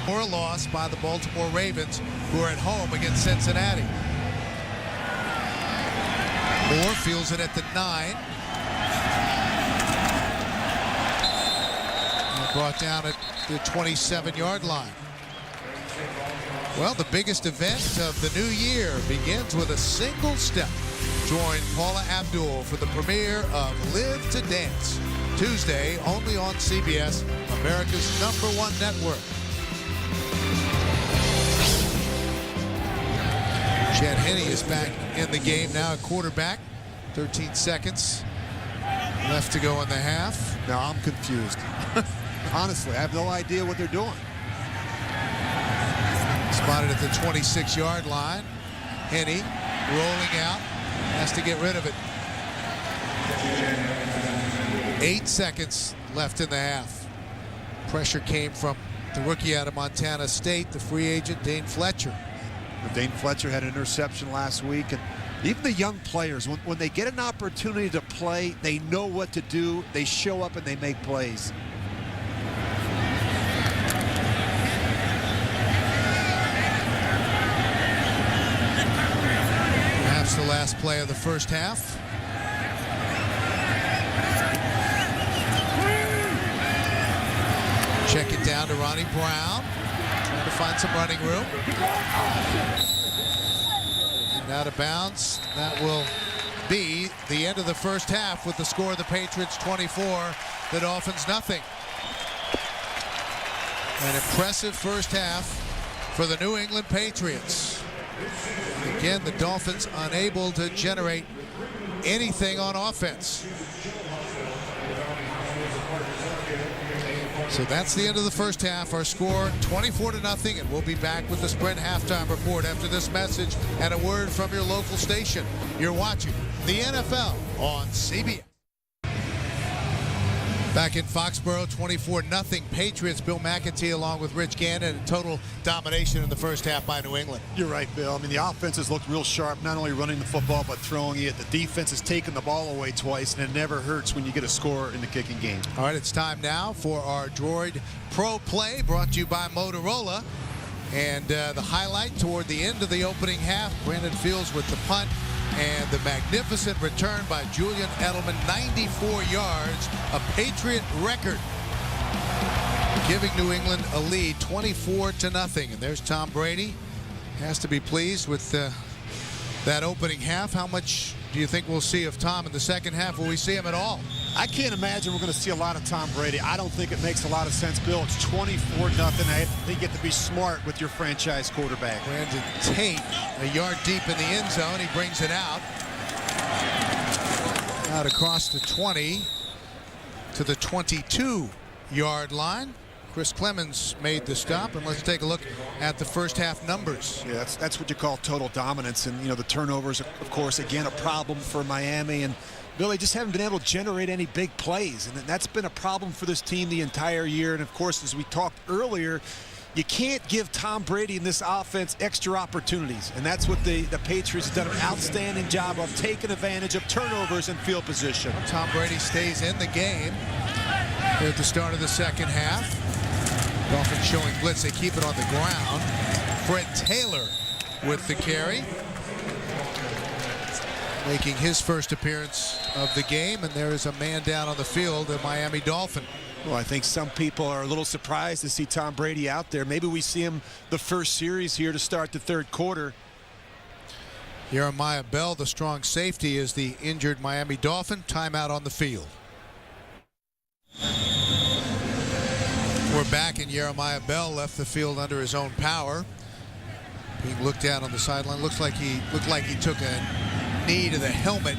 Or a loss by the Baltimore Ravens, who are at home against Cincinnati. Moore feels it at the 9. And brought down at the 27-yard line. Well, the biggest event of the new year begins with a single step. Join Paula Abdul for the premiere of Live to Dance. Tuesday, only on CBS, America's #1 network. Chad Henne is back in the game now at quarterback. 13 seconds left to go in the half. Now I'm confused. Honestly, I have no idea what they're doing. Spotted at the 26-yard line. Henne rolling out. Has to get rid of it. 8 seconds left in the half. Pressure came from the rookie out of Montana State, the free agent Dane Fletcher. Dane Fletcher had an interception last week, and even the young players, when they get an opportunity to play, they know what to do. They show up and they make plays. Perhaps the last play of the first half. Check it down to Ronnie Brown. Trying to find some running room. And out of bounds. That will be the end of the first half with the score of the Patriots 24, the Dolphins nothing. An impressive first half for the New England Patriots. Again, the Dolphins unable to generate anything on offense. So that's the end of the first half. Our score 24-0, and we'll be back with the Sprint halftime report after this message and a word from your local station. You're watching the NFL on CBS. Back in Foxborough, 24-0 Patriots. Bill McAtee along with Rich Gannon, and total domination in the first half by New England. You're right, Bill. I mean, the offense has looked real sharp, not only running the football, but throwing it. The defense has taken the ball away twice, and it never hurts when you get a score in the kicking game. All right, it's time now for our Droid Pro Play, brought to you by Motorola. And the highlight toward the end of the opening half, Brandon Fields with the punt. And the magnificent return by Julian Edelman, 94 yards, a Patriot record, giving New England a lead, 24-0. And there's Tom Brady. Has to be pleased with that opening half. How much do you think we'll see of Tom in the second half? Will we see him at all? I can't imagine we're going to see a lot of Tom Brady. I don't think it makes a lot of sense, Bill. It's 24-0. I think you get to be smart with your franchise quarterback. Brandon Tate, a yard deep in the end zone. He brings it out. Out across the 20 to the 22-yard line. Chris Clemens made the stop, and let's take a look at the first half numbers. Yeah, that's what you call total dominance. And, you know, the turnovers, of course, again, a problem for Miami. And, Bill, they just haven't been able to generate any big plays. And that's been a problem for this team the entire year. And, of course, as we talked earlier, you can't give Tom Brady and this offense extra opportunities. And that's what the Patriots have done an outstanding job of, taking advantage of turnovers and field position. Tom Brady stays in the game here at the start of the second half. Dolphins showing blitz. They keep it on the ground. Fred Taylor with the carry, making his first appearance of the game. And there is a man down on the field, a Miami Dolphin. Well, I think some people are a little surprised to see Tom Brady out there. Maybe we see him the first series here to start the third quarter. Jeremiah Bell, the strong safety, is the injured Miami Dolphin. Timeout on the field. We're back, and Jeremiah Bell left the field under his own power. Being looked at on the sideline. Looked like he took a knee to the helmet.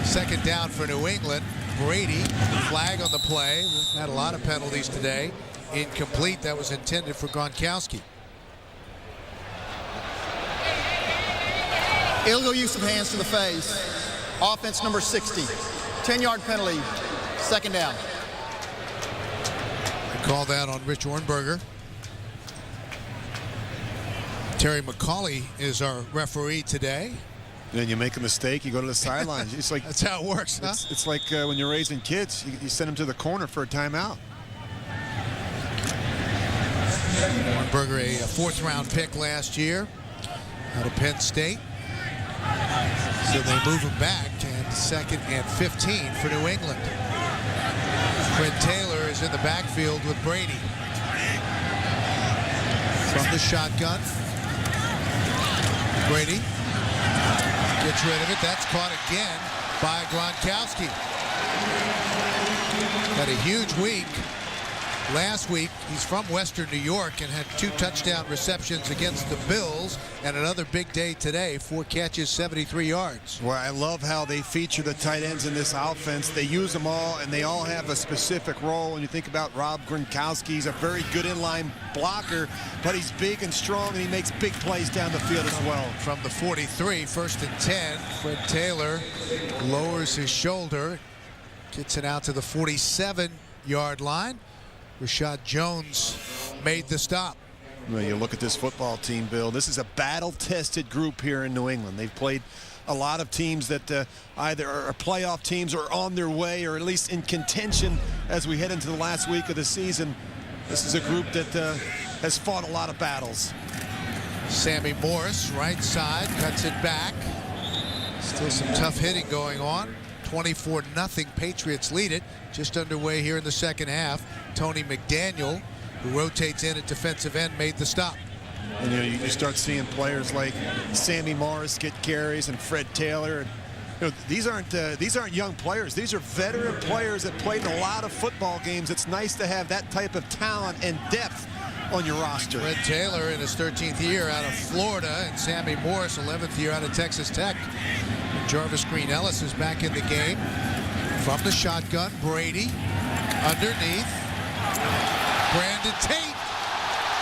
Second down for New England. Brady, flag on the play. We've had a lot of penalties today. Incomplete. That was intended for Gronkowski. Illegal use of hands to the face. Offense number 60. 10-yard penalty. Second down. They call that on Rich Ornberger. Terry McCauley is our referee today. Then you make a mistake, you go to the sidelines. It's like that's how it works, huh? It's like when you're raising kids, you send them to the corner for a timeout. Ornberger, a fourth-round pick last year out of Penn State. So they move him back, and 2nd and 15 for New England. Fred Taylor is in the backfield with Brady. From the shotgun. Brady gets rid of it. That's caught again by Gronkowski. Had a huge week last week. He's from Western New York and had 2 touchdown receptions against the Bills, and another big day today. 4 catches, 73 yards. Well, I love how they feature the tight ends in this offense. They use them all, and they all have a specific role. When you think about Rob Gronkowski, he's a very good inline blocker, but he's big and strong, and he makes big plays down the field as well. From the 43, 1st and 10, Fred Taylor lowers his shoulder, gets it out to the 47-yard line. Rashad Jones made the stop. Well, you look at this football team, Bill. This is a battle-tested group here in New England. They've played a lot of teams that either are playoff teams or on their way, or at least in contention as we head into the last week of the season. This is a group that has fought a lot of battles. Sammy Morris, right side, cuts it back. Still some tough hitting going on. 24-0 Patriots lead it. Just underway here in the second half. Tony McDaniel, who rotates in at defensive end, made the stop. And you start seeing players like Sammy Morris get carries, and Fred Taylor. And, these aren't young players. These are veteran players that played in a lot of football games. It's nice to have that type of talent and depth on your roster. Fred Taylor in his 13th year out of Florida, and Sammy Morris 11th year out of Texas Tech. Jarvis Green Ellis is back in the game. From the shotgun, Brady underneath. Brandon Tate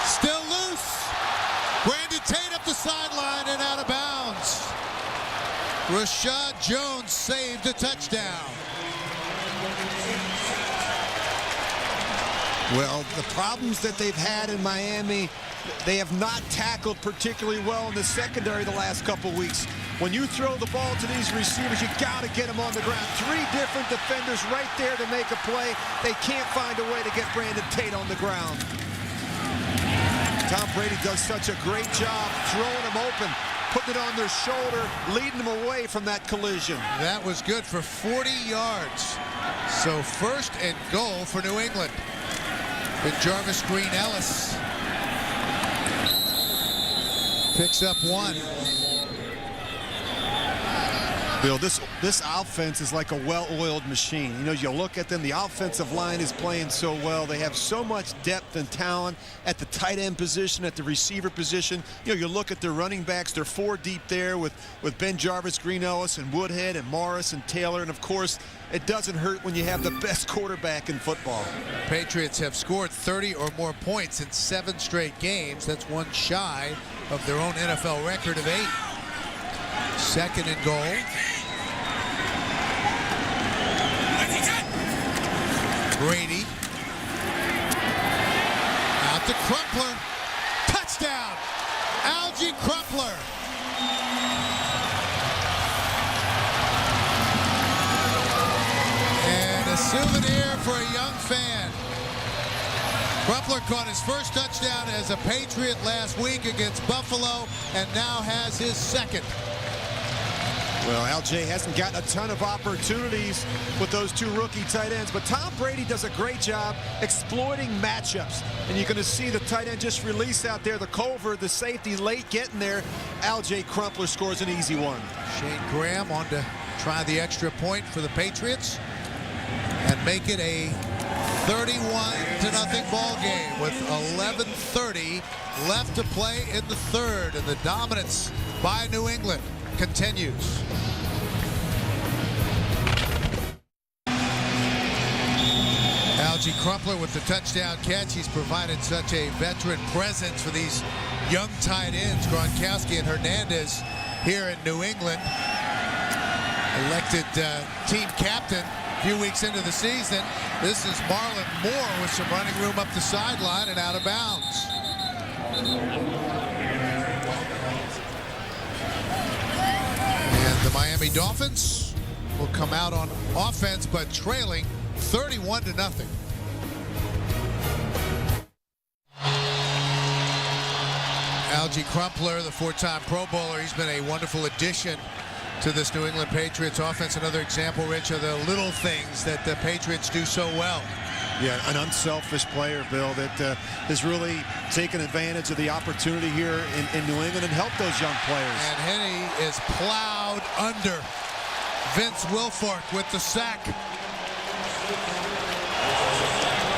still loose. Brandon Tate up the sideline and out of bounds. Rashad Jones saved a touchdown. Well, the problems that they've had in Miami, they have not tackled particularly well in the secondary the last couple weeks. When you throw the ball to these receivers, you got to get them on the ground. 3 different defenders right there to make a play. They can't find a way to get Brandon Tate on the ground. Tom Brady does such a great job throwing them open, putting it on their shoulder, leading them away from that collision. That was good for 40 yards. So 1st and goal for New England. And Jarvis Green Ellis picks up 1. Bill, this offense is like a well-oiled machine. You know, you look at them, the offensive line is playing so well. They have so much depth and talent at the tight end position, at the receiver position. You know, you look at their running backs, they're 4 deep there with Ben Jarvis, Green Ellis, and Woodhead, and Morris, and Taylor. And, of course, it doesn't hurt when you have the best quarterback in football. Patriots have scored 30 or more points in 7 straight games. That's one shy of their own NFL record of 8. Second and goal. Brady. Out to Crumpler. Touchdown. Algie Crumpler. And a souvenir for a young fan. Crumpler caught his first touchdown as a Patriot last week against Buffalo and now has his second. Well, LJ hasn't gotten a ton of opportunities with those 2 rookie tight ends, but Tom Brady does a great job exploiting matchups. And you're going to see the tight end just release out there. The Culver, the safety, late getting there. Algie Crumpler scores an easy one. Shane Graham on to try the extra point for the Patriots and make it a 31-0 ball game with 11:30 left to play in the third, and the dominance by New England continues. Algie Crumpler with the touchdown catch. He's provided such a veteran presence for these young tight ends, Gronkowski and Hernandez, here in New England. Elected team captain a few weeks into the season. This is Marlon Moore with some running room up the sideline and out of bounds. The Miami Dolphins will come out on offense, but trailing 31-0. Algie Crumpler, the 4-time Pro Bowler, he's been a wonderful addition to this New England Patriots offense. Another example, Rich, of the little things that the Patriots do so well. Yeah, an unselfish player, Bill, that has really taken advantage of the opportunity here in New England and helped those young players. And Henny is plowed under. Vince Wilfork with the sack.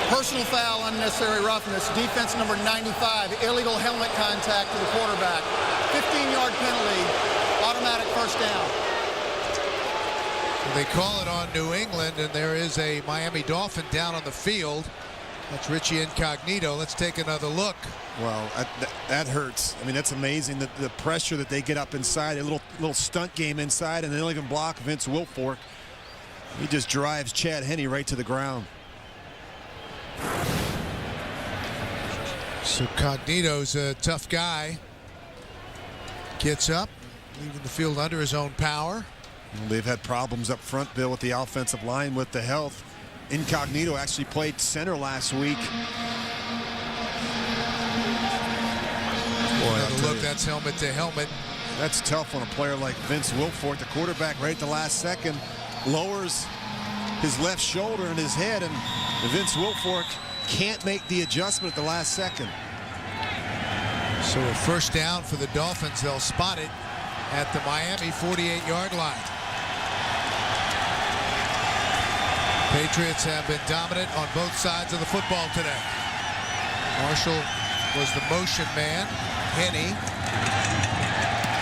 Personal foul, unnecessary roughness. Defense number 95, illegal helmet contact to the quarterback. 15-yard penalty, automatic first down. They call it on New England, and there is a Miami Dolphin down on the field. That's Richie Incognito. Let's take another look. Well, that hurts. I mean, that's amazing, the pressure that they get up inside, a little stunt game inside, and they don't even block Vince Wilfork. He just drives Chad Henne right to the ground. So Cognito's a tough guy. Gets up, leaving the field under his own power. Well, they've had problems up front, Bill, with the offensive line with the health. Incognito actually played center last week. Boy, another look, that's helmet to helmet. That's tough on a player like Vince Wilfork. The quarterback right at the last second lowers his left shoulder and his head, and Vince Wilfork can't make the adjustment at the last second. So a first down for the Dolphins. They'll spot it at the Miami 48-yard line. Patriots have been dominant on both sides of the football today. Marshall was the motion man. Henne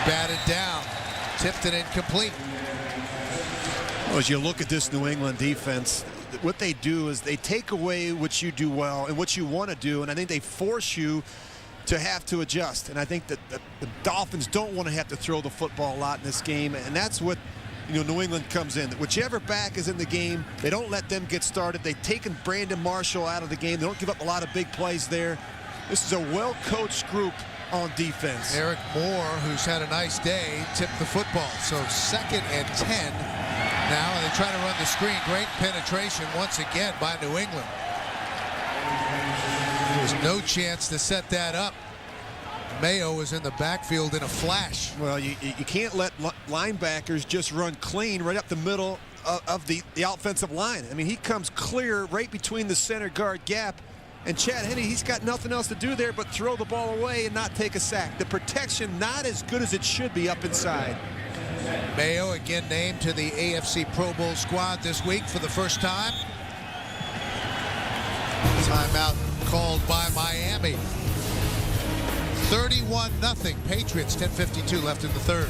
batted down, tipped it incomplete. Well, as you look at this New England defense, what they do is they take away what you do well and what you want to do, and I think they force you to have to adjust. And I think that the Dolphins don't want to have to throw the football a lot in this game, and that's what New England comes in. Whichever back is in the game, they don't let them get started. They've taken Brandon Marshall out of the game. They don't give up a lot of big plays there. This is a well-coached group on defense. Eric Moore, who's had a nice day, tipped the football. So 2nd and 10 now, and they try to run the screen. Great penetration once again by New England. There's no chance to set that up. Mayo was in the backfield in a flash. Well, you can't let linebackers just run clean right up the middle of the offensive line. I mean, he comes clear right between the center guard gap, and Chad Henne, he's got nothing else to do there but throw the ball away and not take a sack. The protection not as good as it should be up inside. Mayo again named to the AFC Pro Bowl squad this week for the first time. Timeout called by Miami. 31-0 Patriots, 10:52 left in the third.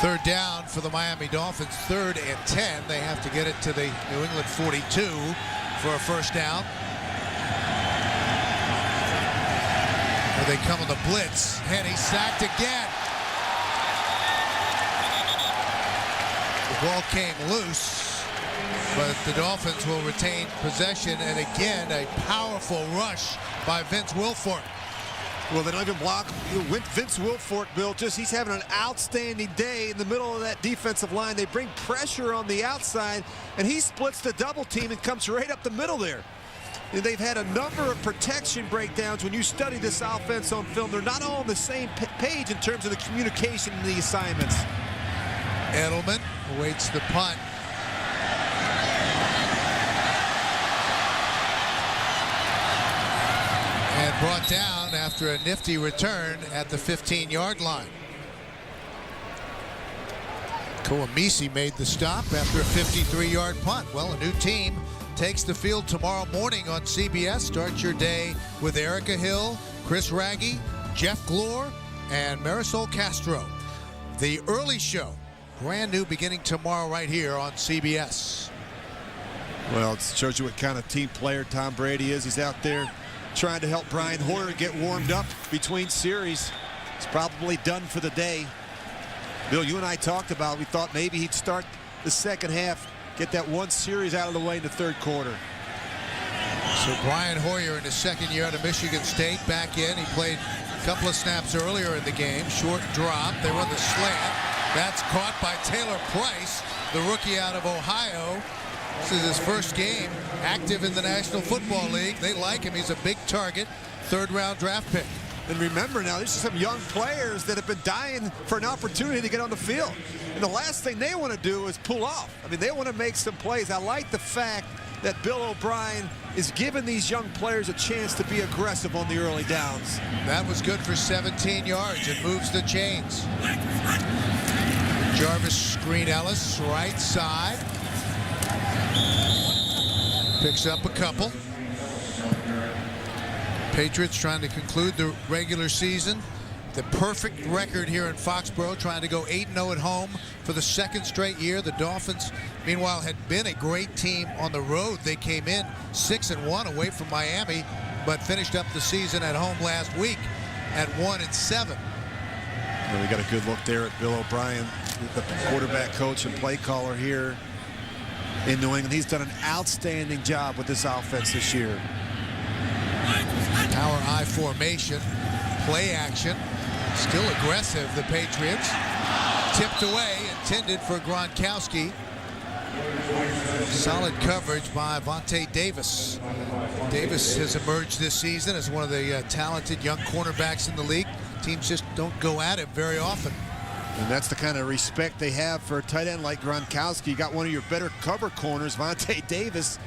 Third down for the Miami Dolphins, 3rd and 10. They have to get it to the New England 42 for a first down. Where they come on the blitz. Henny sacked again. The ball came loose, but the Dolphins will retain possession. And again, a powerful rush by Vince Wilfork. Well, they don't even block. Vince Wilfork, Bill, he's having an outstanding day in the middle of that defensive line. They bring pressure on the outside, and he splits the double team and comes right up the middle there. And they've had a number of protection breakdowns. When you study this offense on film, they're not all on the same page in terms of the communication and the assignments. Edelman awaits the punt. And brought down after a nifty return at the 15-yard line. Kouamisi made the stop after a 53-yard punt. Well, a new team takes the field tomorrow morning on CBS. Start your day with Erica Hill, Chris Raggi, Jeff Glor, and Marisol Castro. The early show, brand new, beginning tomorrow right here on CBS. Well, it shows you what kind of team player Tom Brady is. He's out there trying to help Brian Hoyer get warmed up between series. He's probably done for the day. Bill, you and I talked about, we thought maybe he'd start the second half, get that one series out of the way in the third quarter. So Brian Hoyer in his second year out of Michigan State, back in. He played a couple of snaps earlier in the game. Short drop. They run the slant. That's caught by Taylor Price, the rookie out of Ohio. This is his first game active in the National Football League. They like him. He's a big target. 3rd-round draft pick. And remember now, these are some young players that have been dying for an opportunity to get on the field. And the last thing they want to do is pull off. I mean, they want to make some plays. I like the fact that Bill O'Brien is giving these young players a chance to be aggressive on the early downs. That was good for 17 yards. It moves the chains. Jarvis Screen Ellis, right side. Picks up a couple. Patriots trying to conclude the regular season. The perfect record here in Foxborough, trying to go 8-0 at home for the 2nd straight year. The Dolphins, meanwhile, had been a great team on the road. They came in 6-1 away from Miami, but finished up the season at home last week at 1-7. Well, we got a good look there at Bill O'Brien, the quarterback coach and play caller here in New England. He's done an outstanding job with this offense this year. Power I formation, play action, still aggressive, the Patriots. Tipped away, intended for Gronkowski. Solid coverage by Vontae Davis. Davis has emerged this season as one of the talented young cornerbacks in the league. Teams just don't go at him very often. And that's the kind of respect they have for a tight end like Gronkowski. You got one of your better cover corners, Vontae Davis,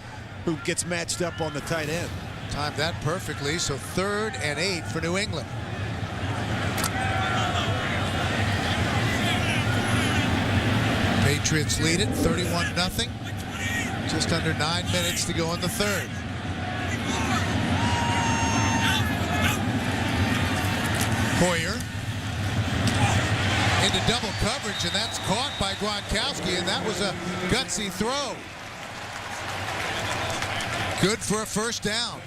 who gets matched up on the tight end. Timed that perfectly, so 3rd and 8 for New England. Patriots lead it 31-0. Just under 9 minutes to go in the third. Hoyer into double coverage, and that's caught by Gronkowski, and that was a gutsy throw. Good for a first down.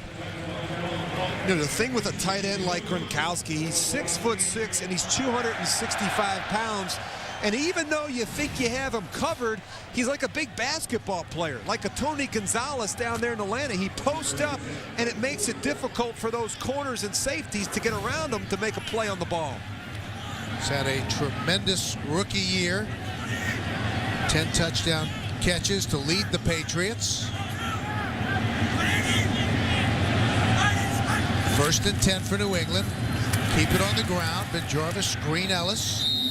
You know, the thing with a tight end like Gronkowski, he's 6'6" and he's 265 pounds. And even though you think you have him covered, he's like a big basketball player, like a Tony Gonzalez down there in Atlanta. He posts up, and it makes it difficult for those corners and safeties to get around him to make a play on the ball. He's had a tremendous rookie year. 10 touchdown catches to lead the Patriots. 1st and 10 for New England. Keep it on the ground. Ben Jarvis, Screen Ellis.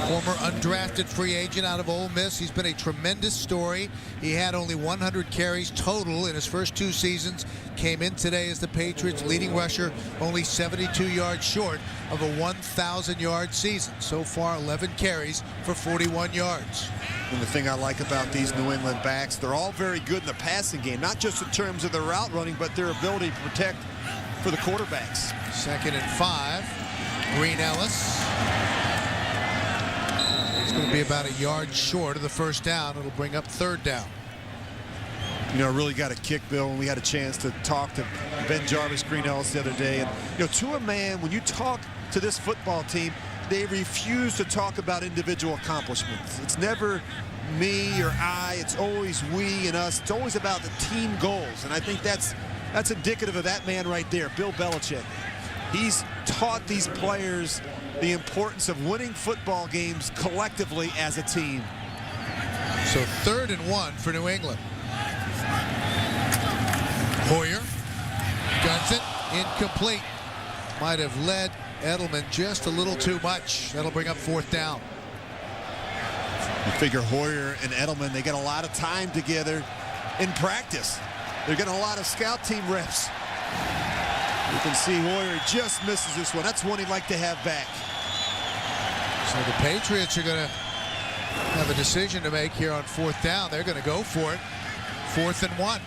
Former undrafted free agent out of Ole Miss. He's been a tremendous story. He had only 100 carries total in his first 2 seasons. Came in today as the Patriots' leading rusher, only 72 yards short of a 1,000-yard season. So far, 11 carries for 41 yards. And the thing I like about these New England backs, they're all very good in the passing game, not just in terms of their route running, but their ability to protect for the quarterbacks. 2nd and 5. Green Ellis. It's going to be about a yard short of the first down. It'll bring up 3rd down. You know, really got a kick, Bill, and we had a chance to talk to Ben Jarvis, Green Ellis the other day. And, you know, to a man, when you talk to this football team, they refuse to talk about individual accomplishments. It's never me or I. It's always we and us. It's always about the team goals. And I think that's indicative of that man right there, Bill Belichick. He's taught these players the importance of winning football games collectively as a team. So 3rd and 1 for New England. Hoyer guns it, incomplete. Might have led Edelman just a little too much. That'll bring up 4th down. You figure Hoyer and Edelman, they get a lot of time together in practice. They're getting a lot of scout team reps. You can see Hoyer just misses this one. That's one he'd like to have back. So the Patriots are going to have a decision to make here on 4th down. They're going to go for it. 4th and 1.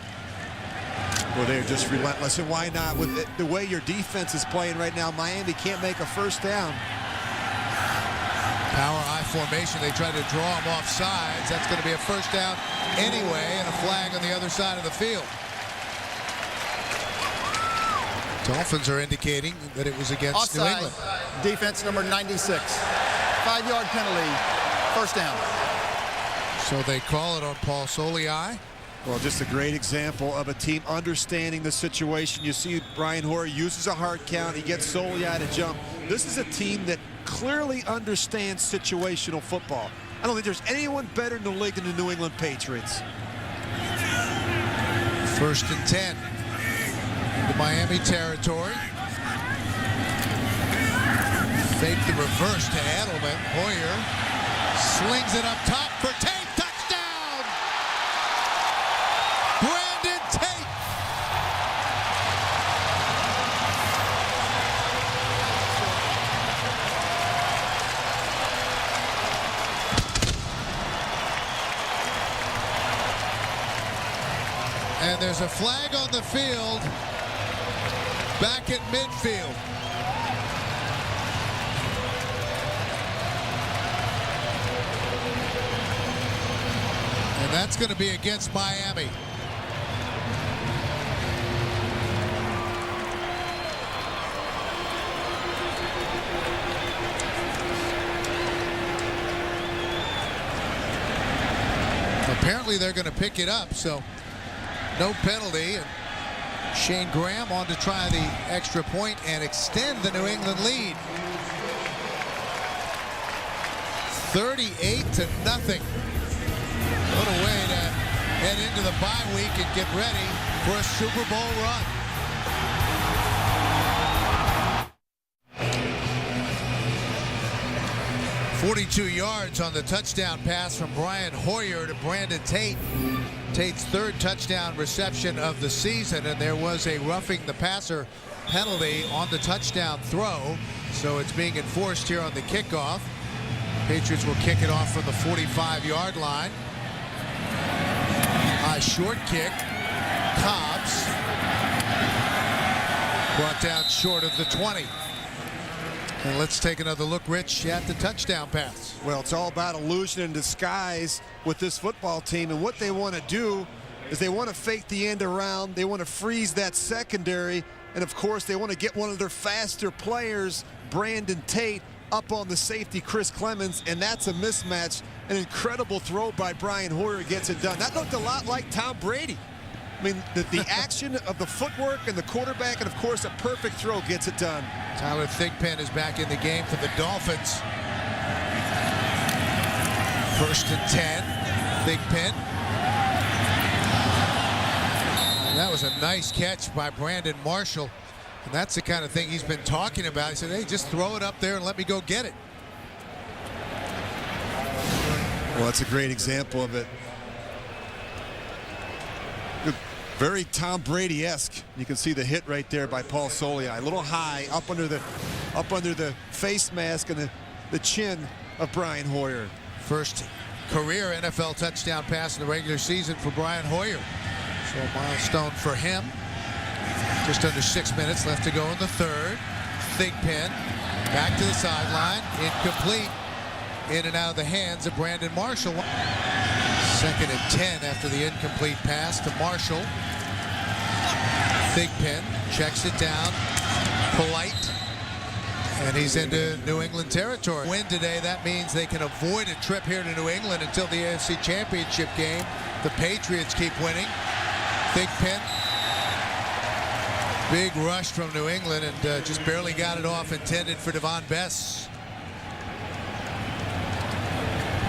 Well, they're just relentless, and why not? With the way your defense is playing right now, Miami can't make a first down. Power I formation. They try to draw him off sides. That's going to be a first down anyway, and a flag on the other side of the field. Dolphins are indicating that it was against Offside. New England. Defense number 96. 5-yard penalty. First down. So they call it on Paul Soliai. Well, just a great example of a team understanding the situation. You see Brian Hoyer uses a hard count. He gets Soliai to jump. This is a team that clearly understands situational football. I don't think there's anyone better in the league than the New England Patriots. 1st and 10. Into Miami territory. Fake the reverse to Edelman. Hoyer slings it up top for Tate. Touchdown! Brandon Tate. And there's a flag on the field back at midfield. And that's going to be against Miami. Apparently they're going to pick it up, so no penalty. And Shane Graham on to try the extra point and extend the New England lead. 38-0. What a way to head into the bye week and get ready for a Super Bowl run. .42 yards on the touchdown pass from Brian Hoyer to Brandon Tate. Tate's 3rd touchdown reception of the season, and there was a roughing the passer penalty on the touchdown throw, so it's being enforced here on the kickoff. Patriots will kick it off from the 45-yard line. High short kick. Cobbs brought down short of the 20. And let's take another look, Rich, at the touchdown pass. Well, it's all about illusion and disguise with this football team, and what they want to do is they want to fake the end around. They want to freeze that secondary, and of course they want to get one of their faster players, Brandon Tate, up on the safety, Chris Clemens, and that's a mismatch. An incredible throw by Brian Hoyer gets it done. That looked a lot like Tom Brady. I mean, the action of the footwork and the quarterback, and of course a perfect throw gets it done. Tyler Thigpen is back in the game for the Dolphins. 1st and 10. Thigpen. And that was a nice catch by Brandon Marshall. And that's the kind of thing he's been talking about. He said, hey, just throw it up there and let me go get it. that's a great example of it. Very Tom Brady-esque. You can see the hit right there by Paul Soliai. A little high, up under the face mask and the chin of Brian Hoyer. First career NFL touchdown pass in the regular season for Brian Hoyer. So a milestone for him. Just under 6 minutes left to go in the third. Thigpen back to the sideline. Incomplete. In and out of the hands of Brandon Marshall. 2nd and 10 after the incomplete pass to Marshall. Thigpen checks it down. Polite. And he's into New England territory. Win today, that means they can avoid a trip here to New England until the AFC Championship game. The Patriots keep winning. Thigpen. Big rush from New England and just barely got it off, intended for Devon Bess.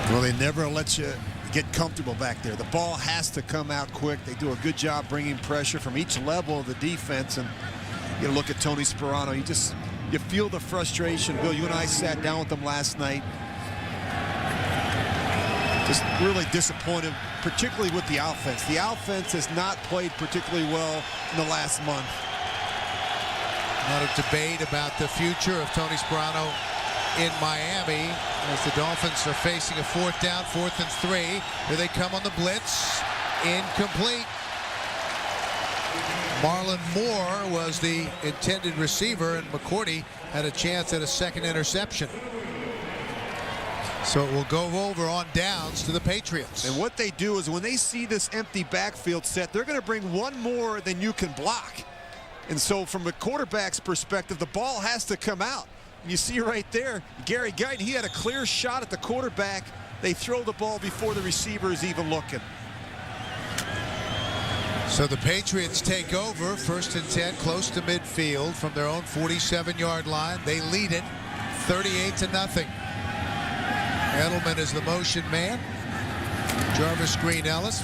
Well, they never let you get comfortable back there. The ball has to come out quick. They do a good job bringing pressure from each level of the defense. And you look at Tony Sperano, you feel the frustration. Bill, you and I sat down with them last night. Just really disappointed, particularly with the offense. The offense has not played particularly well in the last month. A lot of debate about the future of Tony Sperano in Miami as the Dolphins are facing a 4th down, 4th and 3. Here they come on the blitz. Incomplete. Marlon Moore was the intended receiver, and McCourty had a chance at a 2nd interception. So it will go over on downs to the Patriots. And what they do is when they see this empty backfield set, they're going to bring one more than you can block. And so from the quarterback's perspective, the ball has to come out. You see right there, Gary Guyton, he had a clear shot at the quarterback. They throw the ball before the receiver is even looking. So the Patriots take over, 1st and 10, close to midfield from their own 47-yard line. They lead it 38-0. Edelman is the motion man. Jarvis Green-Ellis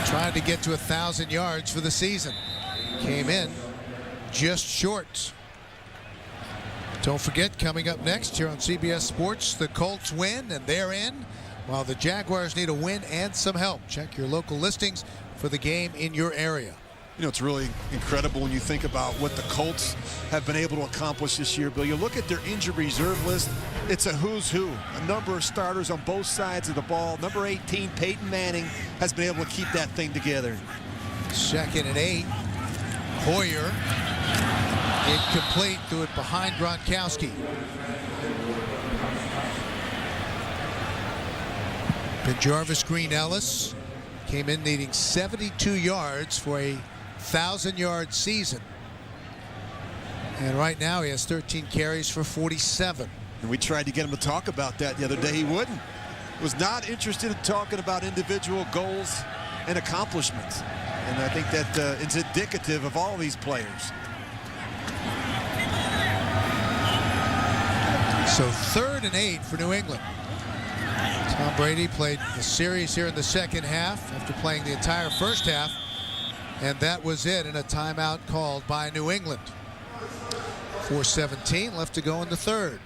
trying to get to 1,000 yards for the season. Came in just short. Don't forget, coming up next here on CBS Sports, the Colts win and they're in, while the Jaguars need a win and some help. Check your local listings for the game in your area. You know, it's really incredible when you think about what the Colts have been able to accomplish this year, Bill. You look at their injured reserve list, it's a who's who. A number of starters on both sides of the ball. Number 18, Peyton Manning, has been able to keep that thing together. 2nd and 8. Hoyer. Incomplete, threw it behind Gronkowski. But Jarvis Green-Ellis came in needing 72 yards for a 1,000-yard season. And right now he has 13 carries for 47. And we tried to get him to talk about that the other day. He wouldn't. Was not interested in talking about individual goals and accomplishments. And I think that it's indicative of all these players. So 3rd and 8 for New England. Tom Brady played a series here in the 2nd half after playing the entire 1st half. And that was it in a timeout called by New England. 4:17 left to go in the 3rd.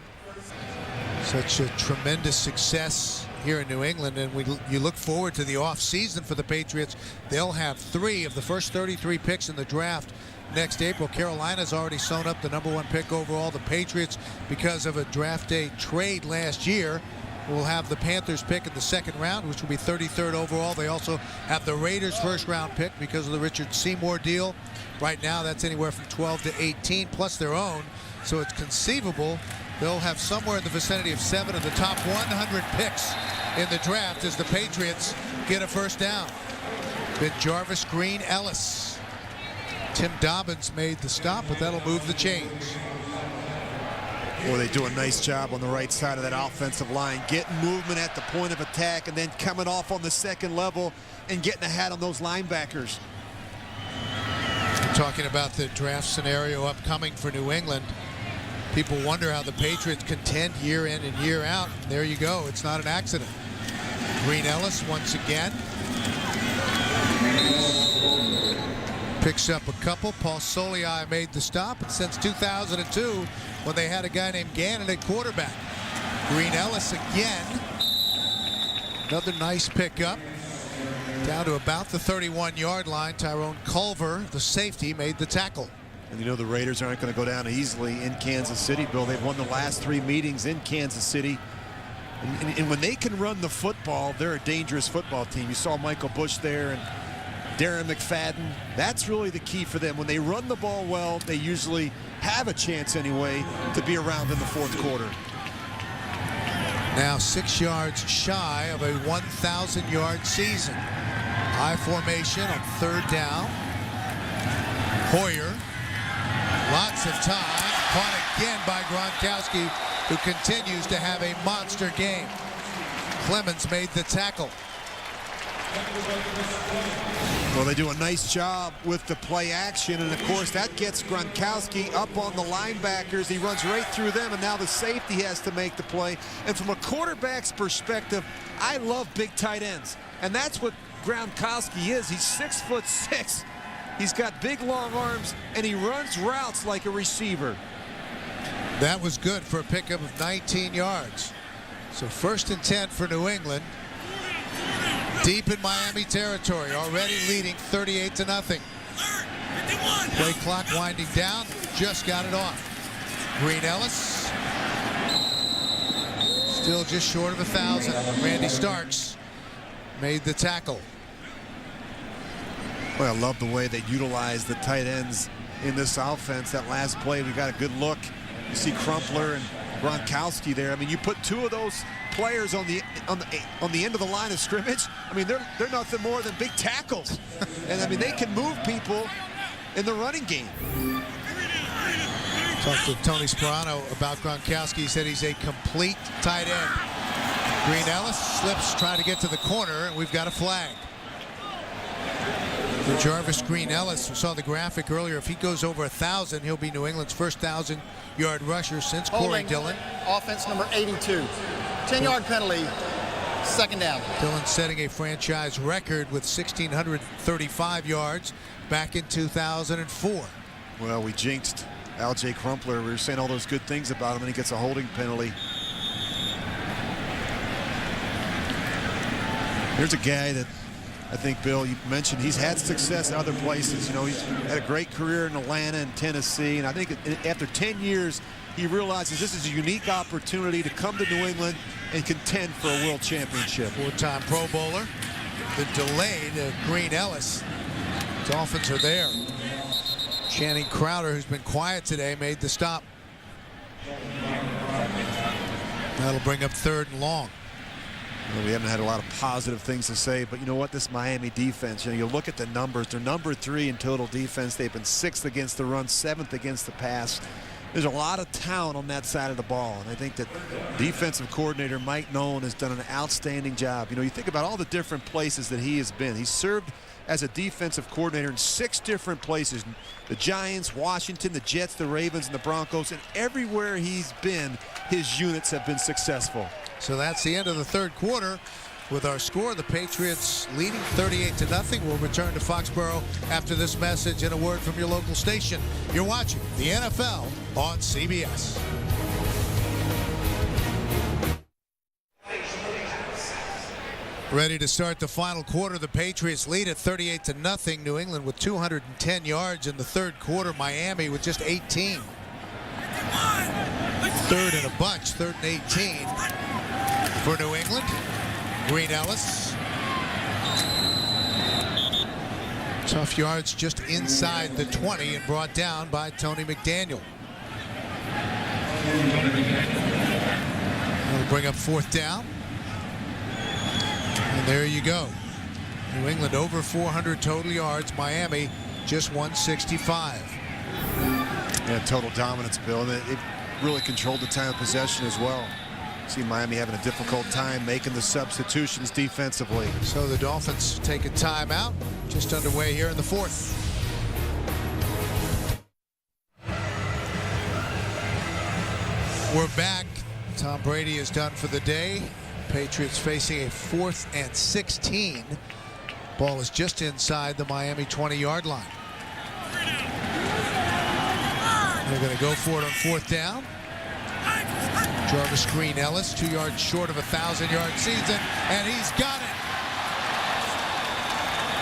Such a tremendous success here in New England, and you look forward to the off-season for the Patriots. They'll have 3 of the first 33 picks in the draft next April. Carolina's already sewn up the #1 pick overall. The Patriots, because of a draft day trade last year, will have the Panthers pick in the 2nd round, which will be 33rd overall. They also have the Raiders' 1st-round pick because of the Richard Seymour deal. Right now, that's anywhere from 12 to 18, plus their own. So it's conceivable they'll have somewhere in the vicinity of 7 of the top 100 picks in the draft as the Patriots get a 1st down. Been Jarvis Green-Ellis. Tim Dobbins made the stop, but that'll move the chains. Boy, they do a nice job on the right side of that offensive line, getting movement at the point of attack and then coming off on the 2nd level and getting a hat on those linebackers. Talking about the draft scenario upcoming for New England, people wonder how the Patriots contend year in and year out. And there you go. It's not an accident. Green-Ellis once again picks up a couple. Paul Soliai made the stop, and since 2002, when they had a guy named Gannon at quarterback. Green-Ellis again. Another nice pickup. Down to about the 31-yard line. Tyrone Culver, the safety, made the tackle. And you know the Raiders aren't going to go down easily in Kansas City, Bill. They've won the last 3 meetings in Kansas City. And when they can run the football, they're a dangerous football team. You saw Michael Bush there and Darren McFadden. That's really the key for them. When they run the ball well, they usually have a chance anyway to be around in the fourth quarter. Now 6 yards shy of a 1,000-yard season. High formation on 3rd down. Hoyer, lots of time, caught again by Gronkowski, who continues to have a monster game. Clemens made the tackle. Well, they do a nice job with the play action, and of course that gets Gronkowski up on the linebackers. He runs right through them, and now the safety has to make the play. And from a quarterback's perspective, I love big tight ends, and that's what Gronkowski is. He's 6'6". He's got big long arms, and he runs routes like a receiver. That was good for a pickup of 19 yards. So 1st and 10 for New England. Deep in Miami territory, already leading 38-0. Play clock winding down, just got it off. Green Ellis, still just short of 1,000. Randy Starks made the tackle. Well, I love the way they utilize the tight ends in this offense. That last play, we got a good look. You see Crumpler and Gronkowski there. I mean, you put 2 of those players on the end of the line of scrimmage. I mean, they're nothing more than big tackles. And I mean, they can move people in the running game. Talked to Tony Sperano about Gronkowski. He said he's a complete tight end. Green Ellis slips trying to get to the corner, and we've got a flag. For Jarvis Green Ellis, we saw the graphic earlier. If he goes over 1,000, he'll be New England's first 1,000-yard rusher since Corey Dillon. Offense number 82. 10-yard penalty, 2nd down. Dillon setting a franchise record with 1,635 yards back in 2004. Well, we jinxed L.J. Crumpler. We were saying all those good things about him, and he gets a holding penalty. Here's a guy that I think, Bill, you mentioned he's had success in other places. You know, he's had a great career in Atlanta and Tennessee, and I think after 10 years, he realizes this is a unique opportunity to come to New England and contend for a world championship. 4-time Pro Bowler. The delayed Green Ellis. Dolphins are there. Channing Crowder, who's been quiet today, made the stop. That'll bring up 3rd and long. Well, we haven't had a lot of positive things to say, but you know what? This Miami defense, you look at the numbers. They're number 3 in total defense. They've been 6th against the run, 7th against the pass. There's a lot of talent on that side of the ball, and I think that defensive coordinator Mike Nolan has done an outstanding job. You think about all the different places that he has been. He's served as a defensive coordinator in 6 different places. The Giants, Washington, the Jets, the Ravens, and the Broncos, and everywhere he's been, his units have been successful. So that's the end of the 3rd quarter. With our score, the Patriots leading 38-0. We'll return to Foxborough after this message and a word from your local station. You're watching the NFL on CBS. Ready to start the final quarter. The Patriots lead at 38-0. New England with 210 yards in the 3rd quarter. Miami with just 18. 3rd and a bunch, 3rd and 18 for New England. Green Ellis. Tough yards just inside the 20 and brought down by Tony McDaniel. That'll bring up 4th down. And there you go. New England over 400 total yards. Miami just 165. Yeah, total dominance, Bill. It really controlled the time of possession as well. See Miami having a difficult time making the substitutions defensively. So the Dolphins take a timeout. Just underway here in the 4th. We're back. Tom Brady is done for the day. Patriots facing a 4th and 16. Ball is just inside the Miami 20-yard line. They're going to go for it on 4th down. Jarvis Green Ellis, 2 yards short of a 1,000-yard season, and he's got it.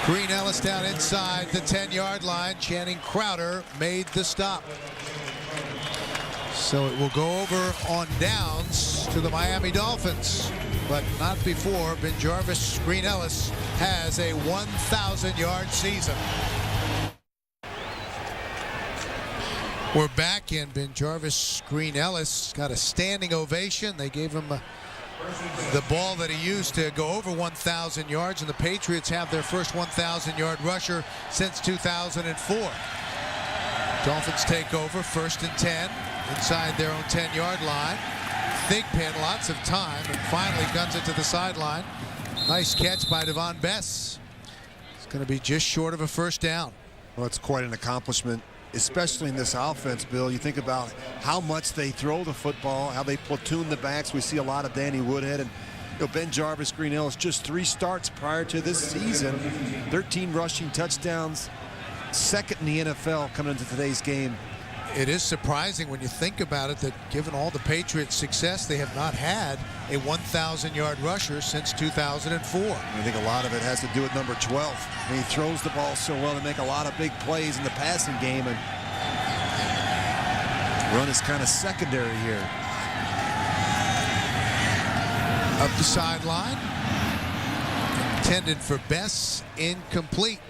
Green Ellis down inside the 10-yard line. Channing Crowder made the stop. So it will go over on downs to the Miami Dolphins, but not before Jarvis Green Ellis has a 1,000-yard season. We're back, and Jarvis Green Ellis got a standing ovation. They gave him the ball that he used to go over 1,000 yards, and the Patriots have their first 1,000-yard rusher since 2004. Dolphins take over, 1st and 10, inside their own 10-yard line. Thigpen, lots of time, and finally guns it to the sideline. Nice catch by Devon Bess. It's going to be just short of a first down. Well, it's quite an accomplishment, especially in this offense, Bill. You think about how much they throw the football, how they platoon the backs. We see a lot of Danny Woodhead, and Jarvis Green Ellis, just 3 starts prior to this season, 13 rushing touchdowns, 2nd in the NFL coming into today's game. It is surprising when you think about it that given all the Patriots' success, they have not had a 1,000-yard rusher since 2004. I think a lot of it has to do with number 12. I mean, he throws the ball so well to make a lot of big plays in the passing game, and run is kind of secondary here. Up the sideline. Intended for Bess, incomplete.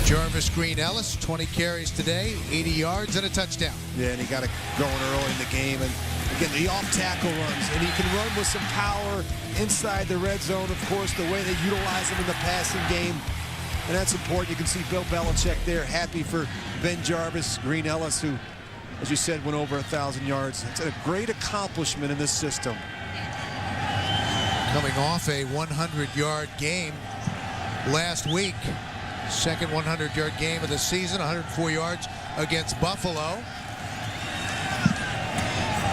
Jarvis Green Ellis, 20 carries today, 80 yards and a touchdown. Yeah, and he got it going early in the game. And again, the off-tackle runs, and he can run with some power inside the red zone. Of course, the way they utilize him in the passing game, and that's important. You can see Bill Belichick there, happy for Jarvis Green Ellis, who, as you said, went over 1,000 yards. It's a great accomplishment in this system. Coming off a 100-yard game last week. Second 100-yard game of the season, 104 yards against Buffalo.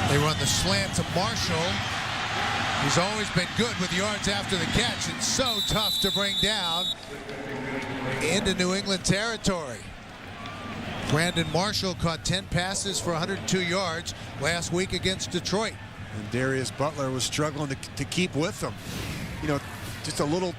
They run the slant to Marshall. He's always been good with yards after the catch, and so tough to bring down into New England territory. Brandon Marshall caught 10 passes for 102 yards last week against Detroit. And Darius Butler was struggling to keep with them. Just a little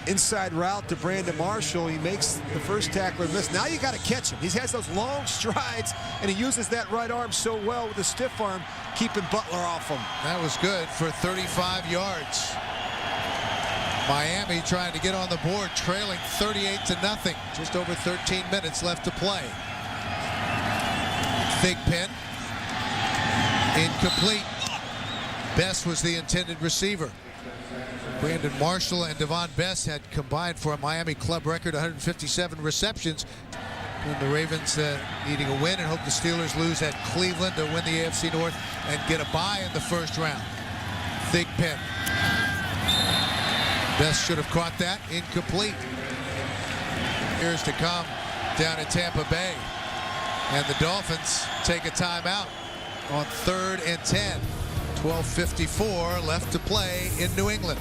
inside route to Brandon Marshall. He makes the first tackler miss. Now you got to catch him. He has those long strides, and he uses that right arm so well with the stiff arm, keeping Butler off him. That was good for 35 yards. Miami trying to get on the board, trailing 38-0. Just over 13 minutes left to play. Thigpen. Incomplete. Bess was the intended receiver. Brandon Marshall and Devon Bess had combined for a Miami club record 157 receptions. And the Ravens needing a win and hope the Steelers lose at Cleveland to win the AFC North and get a bye in the first round. Thigpen. Bess should have caught that. Incomplete. Years to come down in Tampa Bay. And the Dolphins take a timeout on 3rd and 10. 12:54 left to play in New England.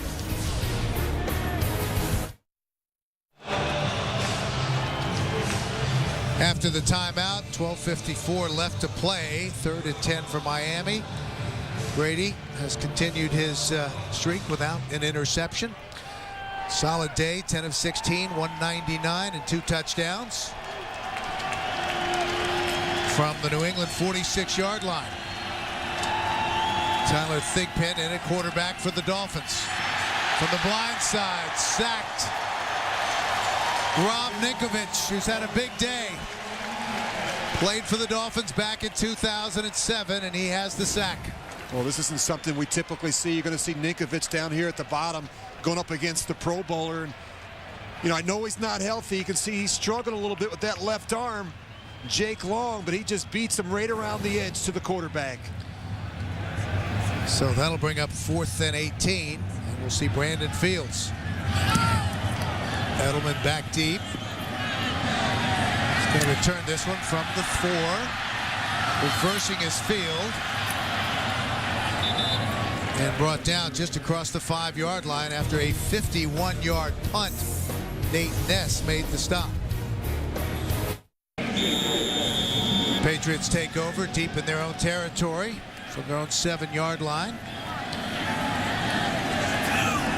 After the timeout, 12:54 left to play. 3rd and 10 for Miami. Brady has continued his streak without an interception. Solid day, 10 of 16, 199 and 2 touchdowns. From the New England 46-yard line. Tyler Thigpen in at quarterback for the Dolphins. From the blind side, sacked. Rob Ninkovich, who's had a big day. Played for the Dolphins back in 2007, and he has the sack. Well, this isn't something we typically see. You're going to see Ninkovich down here at the bottom going up against the Pro Bowler. And, I know he's not healthy. You can see he's struggling a little bit with that left arm, Jake Long, but he just beats him right around the edge to the quarterback. So that'll bring up 4th and 18, and we'll see Brandon Fields. Edelman back deep. He's going to return this one from the 4. Reversing his field. And brought down just across the 5-yard line after a 51-yard punt. Nate Ness made the stop. Patriots Patriots take over deep in their own territory from their own 7-yard line.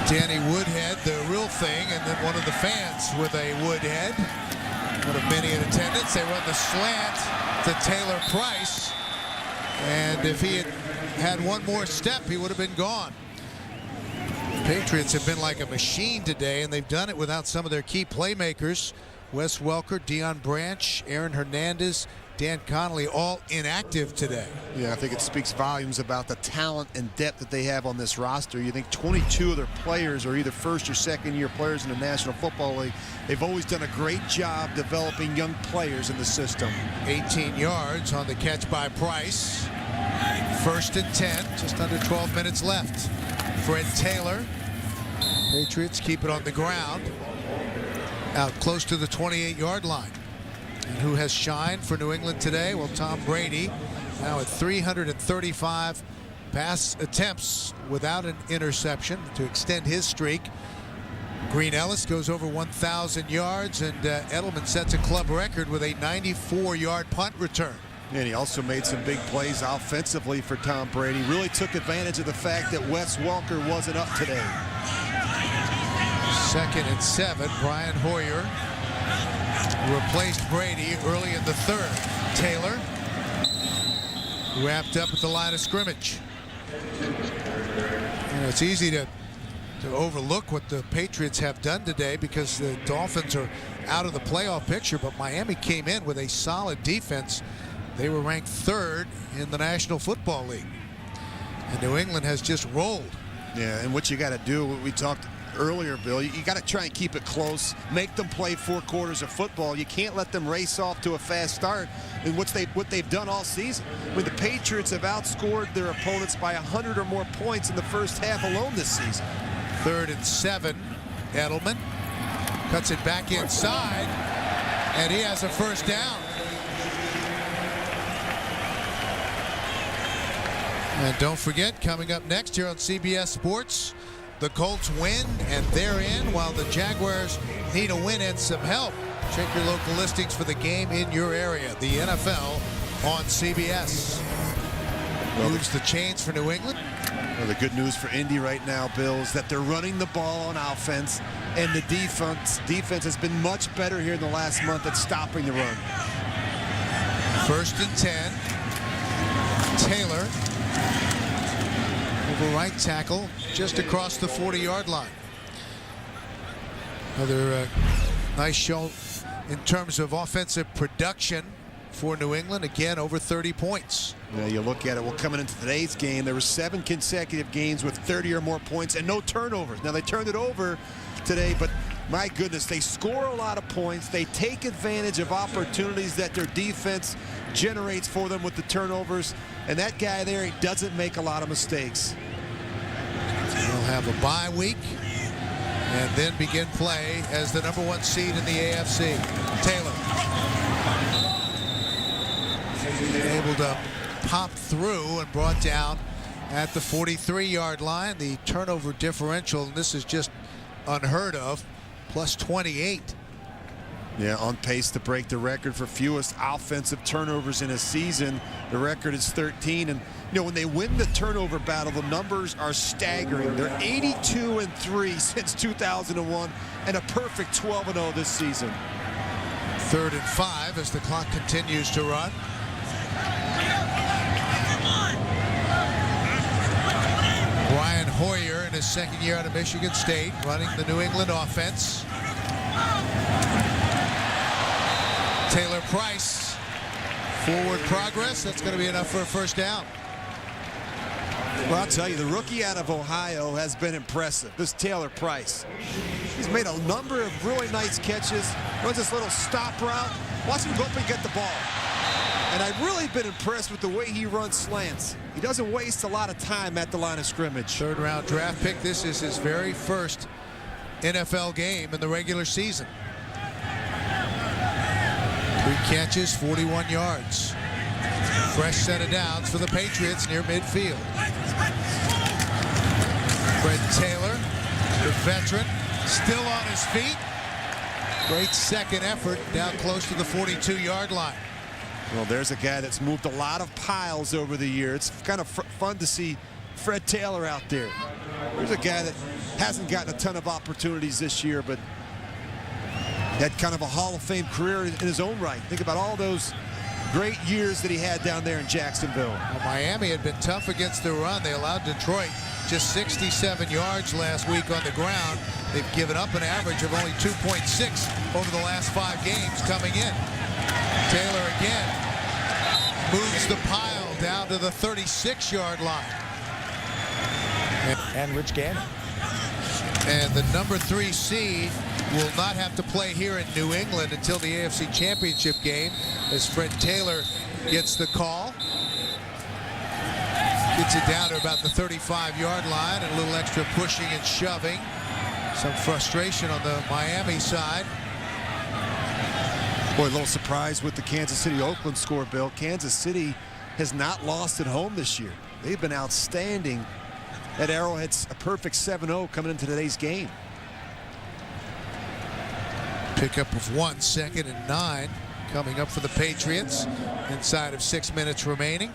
Danny Woodhead, the real thing, and then one of the fans with a Woodhead. One of many in attendance. They run the slant to Taylor Price. And if he had one more step, he would have been gone. Patriots have been like a machine today, and they've done it without some of their key playmakers. Wes Welker, Deion Branch, Aaron Hernandez, Dan Connolly, all inactive today. Yeah, I think it speaks volumes about the talent and depth that they have on this roster. You think 22 of their players are either first or second year players in the National Football League. They've always done a great job developing young players in the system. 18 yards on the catch by Price. 1st and 10, just under 12 minutes left. Fred Taylor. Patriots keep it on the ground. Out close to the 28-yard line. And who has shined for New England today? Well, Tom Brady, now at 335 pass attempts without an interception to extend his streak. Green Ellis goes over 1,000 yards, and Edelman sets a club record with a 94-yard punt return. And he also made some big plays offensively for Tom Brady. Really took advantage of the fact that Wes Welker wasn't up today. 2nd and 7. Brian Hoyer replaced Brady early in the 3rd. Taylor wrapped up at the line of scrimmage. It's easy to overlook what the Patriots have done today because the Dolphins are out of the playoff picture, but Miami came in with a solid defense. They were ranked 3rd in the National Football League. And New England has just rolled. Yeah, and what you got to do, we talked earlier, Bill, you got to try and keep it close, make them play 4 quarters of football. You can't let them race off to a fast start. And what they've done all season. I mean, the Patriots have outscored their opponents by 100 or more points in the first half alone this season. 3rd and 7. Edelman cuts it back inside, and he has a first down. And don't forget, coming up next here on CBS Sports, the Colts win, and they're in, while the Jaguars need a win and some help. Check your local listings for the game in your area. The NFL on CBS. Moves the chains for New England. Well, the good news for Indy right now, Bill, is that they're running the ball on offense, and the defense has been much better here in the last month at stopping the run. 1st and 10. Taylor over right tackle, just across the 40-yard line. Another nice show in terms of offensive production for New England. Again, over 30 points. Yeah, you look at it. Well, coming into today's game, there were 7 consecutive games with 30 or more points and no turnovers. Now, they turned it over today, but my goodness, they score a lot of points. They take advantage of opportunities that their defense generates for them with the turnovers. And that guy there, he doesn't make a lot of mistakes. They'll have a bye week and then begin play as the #1 seed in the AFC. Taylor able to pop through and brought down at the 43-yard line. The turnover differential, and this is just unheard of, plus 28. Yeah, on pace to break the record for fewest offensive turnovers in a season. The record is 13, and you know, when they win the turnover battle, the numbers are staggering. They're 82-3 since 2001 and a perfect 12-0 this season. 3rd and 5 as the clock continues to run. Brian Hoyer in his 2nd year out of Michigan State running the New England offense. Taylor Price, forward progress. That's going to be enough for a first down. Well, I'll tell you, the rookie out of Ohio has been impressive. This Taylor Price. He's made a number of really nice catches. Runs this little stop route. Watch him go up and get the ball. And I've really been impressed with the way he runs slants. He doesn't waste a lot of time at the line of scrimmage. 3rd round draft pick. This is his very first NFL game in the regular season. 3 catches, 41 yards. Fresh set of downs for the Patriots near midfield. Fred Taylor, the veteran, still on his feet. Great second effort down close to the 42-yard line. Well, there's a guy that's moved a lot of piles over the year. It's kind of fun to see Fred Taylor out there. There's a guy that hasn't gotten a ton of opportunities this year, but had kind of a Hall of Fame career in his own right. Think about all those great years that he had down there in Jacksonville. Well, Miami had been tough against the run. They allowed Detroit just 67 yards last week on the ground. They've given up an average of only 2.6 over the last 5 games coming in. Taylor again moves the pile down to the 36-yard line. And Rich Gannon. And the number 3 seed will not have to play here in New England until the AFC Championship game, as Fred Taylor gets the call. Gets it down to about the 35-yard line, and a little extra pushing and shoving. Some frustration on the Miami side. Boy, a little surprise with the Kansas City-Oakland score, Bill. Kansas City has not lost at home this year. They've been outstanding at Arrowhead's a perfect 7-0 coming into today's game. Pickup of 1, 2nd and 9 coming up for the Patriots inside of 6 minutes remaining.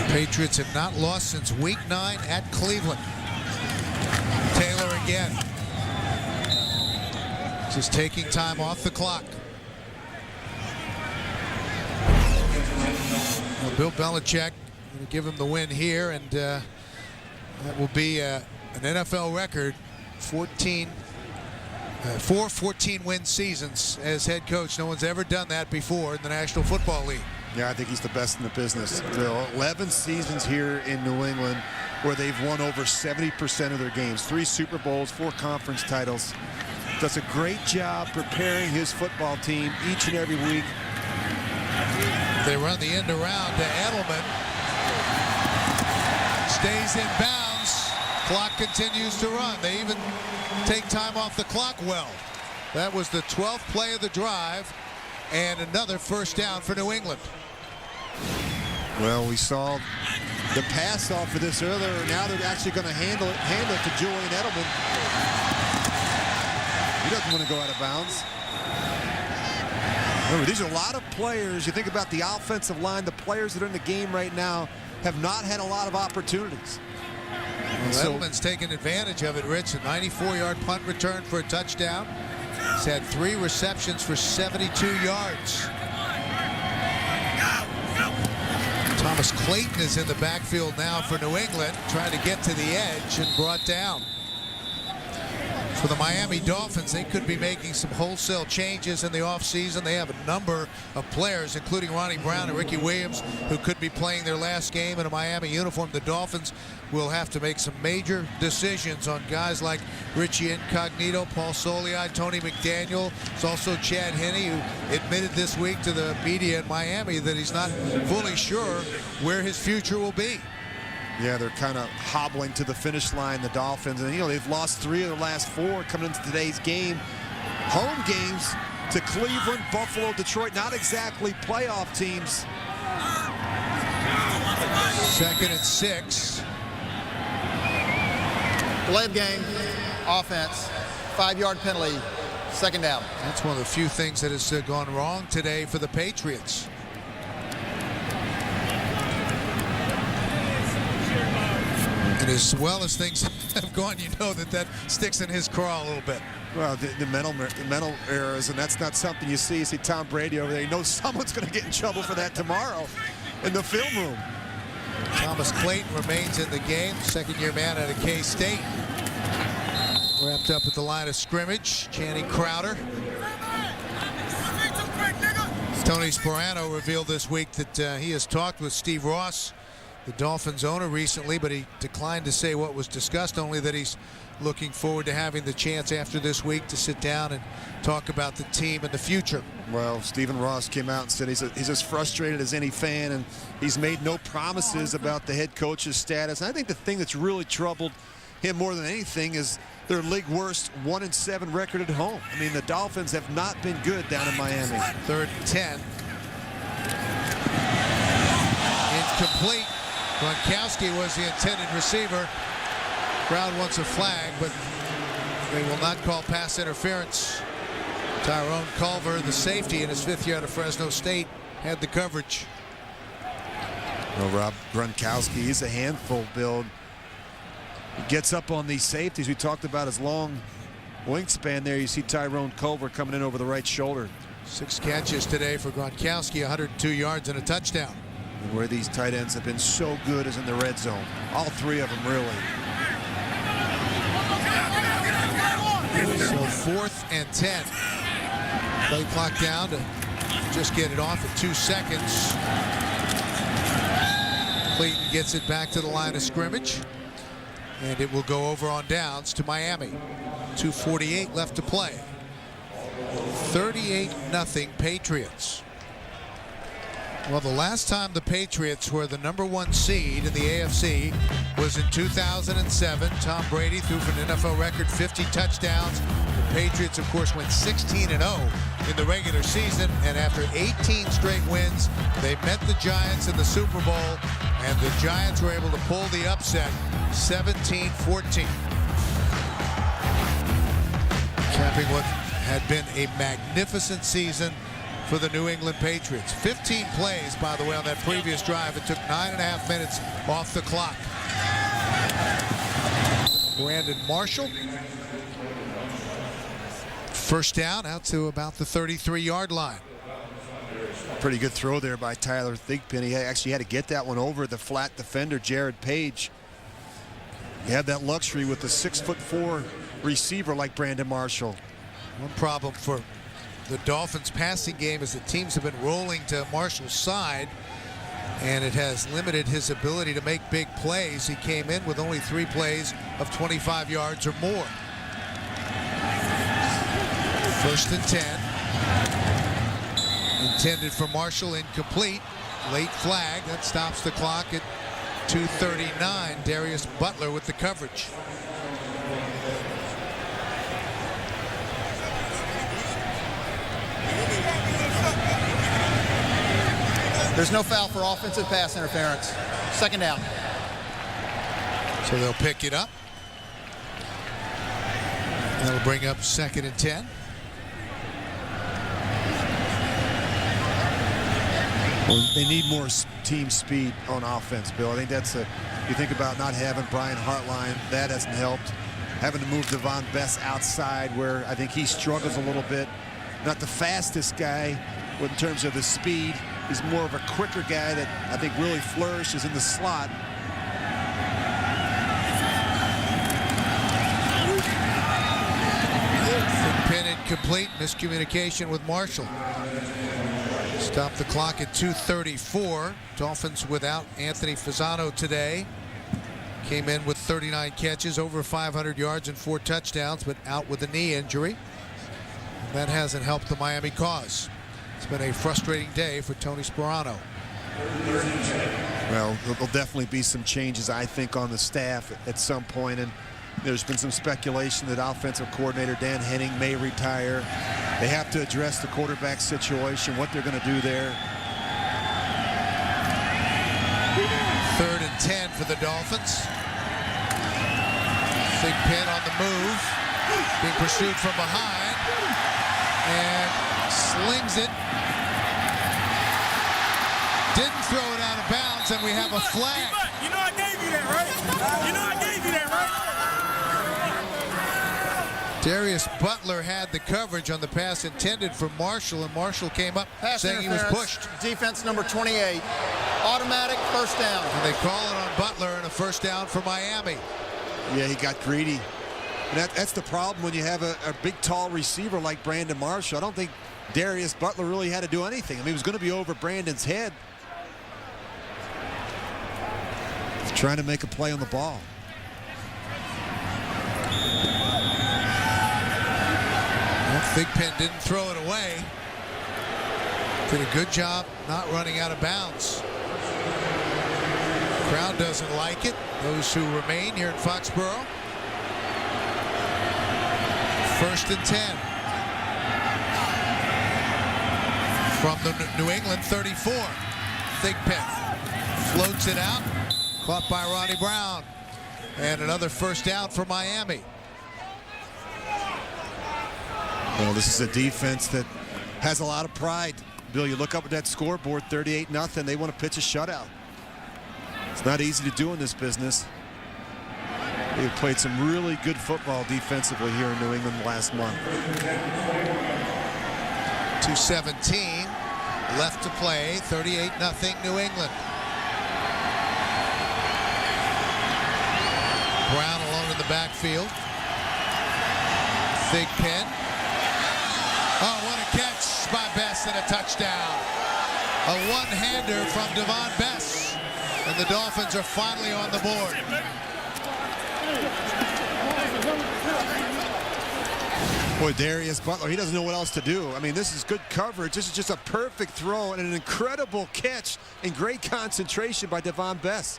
Patriots have not lost since week 9 at Cleveland. Taylor again. Just taking time off the clock. Well, Bill Belichick going to give him the win here, and that will be an NFL record, 4 14-win seasons as head coach. No one's ever done that before in the National Football League. Yeah, I think he's the best in the business. Bill, 11 seasons here in New England where they've won over 70% of their games. 3 Super Bowls, 4 conference titles. Does a great job preparing his football team each and every week. They run the end around to Edelman. Stays in bounds. Clock continues to run. They even take time off the clock well. That was the 12th play of the drive, and another first down for New England. Well, we saw the pass off for this earlier. Now they're actually going to handle it to Julian Edelman. He doesn't want to go out of bounds. Remember, these are a lot of players. You think about the offensive line, the players that are in the game right now have not had a lot of opportunities. Well, Edelman's taken advantage of it, Rich. A 94-yard punt return for a touchdown. He's had 3 receptions for 72 yards. Thomas Clayton is in the backfield now for New England, trying to get to the edge and brought down. For the Miami Dolphins, they could be making some wholesale changes in the offseason. They have a number of players, including Ronnie Brown and Ricky Williams, who could be playing their last game in a Miami uniform. The Dolphins will have to make some major decisions on guys like Richie Incognito, Paul Soliai, Tony McDaniel. It's also Chad Henne, who admitted this week to the media in Miami that he's not fully sure where his future will be. Yeah, they're kind of hobbling to the finish line, the Dolphins. And, they've lost 3 of their last 4 coming into today's game. Home games to Cleveland, Buffalo, Detroit. Not exactly playoff teams. 2nd and 6. Delay of game, offense, 5-yard penalty, 2nd down. That's one of the few things that has gone wrong today for the Patriots. And as well as things have gone, that sticks in his craw a little bit. Well, the mental errors, and that's not something you see. You see Tom Brady over there. You know someone's going to get in trouble for that tomorrow in the film room. Thomas Clayton remains in the game, 2nd-year man out of K-State. Wrapped up at the line of scrimmage. Channing Crowder. Tony Sparano revealed this week that he has talked with Steve Ross, the Dolphins owner, recently, but he declined to say what was discussed, only that he's looking forward to having the chance after this week to sit down and talk about the team and the future. Well, Stephen Ross came out and said he's as frustrated as any fan, and he's made no promises about the head coach's status. And I think the thing that's really troubled him more than anything is their league worst 1-7 record at home. I mean, the Dolphins have not been good down in Miami. 3rd and 10. Incomplete. Gronkowski was the intended receiver. Crowd wants a flag, but they will not call pass interference. Tyrone Culver, the safety in his 5th year out of Fresno State, had the coverage. Well, Rob Gronkowski, he's a handful, Bill. He gets up on these safeties. We talked about his long wingspan there. You see Tyrone Culver coming in over the right shoulder. 6 catches today for Gronkowski, 102 yards and a touchdown. And where these tight ends have been so good is in the red zone. All 3 of them, really. So 4th and 10. Play clock down to just get it off at 2 seconds. Clayton gets it back to the line of scrimmage. And it will go over on downs to Miami. 2:48 left to play. 38-0 Patriots. Well, the last time the Patriots were the #1 seed in the AFC was in 2007. Tom Brady threw for an NFL record 50 touchdowns. The Patriots, of course, went 16-0 in the regular season, and after 18 straight wins, they met the Giants in the Super Bowl, and the Giants were able to pull the upset 17-14. Capping what had been a magnificent season for the New England Patriots. 15 plays, by the way, on that previous drive. It took 9.5 minutes off the clock. Brandon Marshall. First down out to about the 33-yard line. Pretty good throw there by Tyler Thigpen. He actually had to get that one over the flat defender, Jared Page. You have that luxury with a 6'4" receiver like Brandon Marshall. One problem for the Dolphins passing game is that teams have been rolling to Marshall's side, and it has limited his ability to make big plays. He came in with only 3 plays of 25 yards or more. 1st and 10. Intended for Marshall, incomplete. Late flag. That stops the clock at 2:39. Darius Butler with the coverage. There's no foul for offensive pass interference. 2nd down. So they'll pick it up. That'll bring up 2nd and 10. Well, they need more team speed on offense, Bill. I think that's you think about not having Brian Hartline, that hasn't helped. Having to move Devon Best outside, where I think he struggles a little bit. Not the fastest guy in terms of the speed. He's more of a quicker guy that I think really flourishes in the slot. Pin incomplete. Miscommunication with Marshall. Stop the clock at 2:34. Dolphins without Anthony Fasano today. Came in with 39 catches, over 500 yards and 4 touchdowns, but out with a knee injury. And that hasn't helped the Miami cause. It's been a frustrating day for Tony Sparano. Well, there'll definitely be some changes, I think, on the staff at some point, and there's been some speculation that offensive coordinator Dan Henning may retire. They have to address the quarterback situation, what they're going to do there. 3rd and 10 for the Dolphins. Thigpen on the move, being pursued from behind, and slings it. Didn't throw it out of bounds, and we have a flag. You know I gave you that, right? You know I gave you that, right? Darius Butler had the coverage on the pass intended for Marshall, and Marshall came up saying he was pushed. Defense number 28. Automatic 1st down. And they call it on Butler, and a 1st down for Miami. Yeah, he got greedy. And that's the problem when you have a big, tall receiver like Brandon Marshall. I don't think Darius Butler really had to do anything. I mean, he was going to be over Brandon's head. He's trying to make a play on the ball. Thigpen didn't throw it away. Did a good job not running out of bounds. Crowd doesn't like it. Those who remain here in Foxborough. 1st and 10. From the New England 34. Thigpen floats it out. Caught by Ronnie Brown. And another 1st down for Miami. Well, this is a defense that has a lot of pride. Bill, you look up at that scoreboard, 38-0. They want to pitch a shutout. It's not easy to do in this business. They've played some really good football defensively here in New England last month. 2:17 left to play. 38-0 New England. Brown alone in the backfield. Big pin. Oh, what a catch by Bess and a touchdown. A one-hander from Devon Bess. And the Dolphins are finally on the board. Boy, Darius Butler, he doesn't know what else to do. I mean, this is good coverage. This is just a perfect throw and an incredible catch and great concentration by Devon Bess.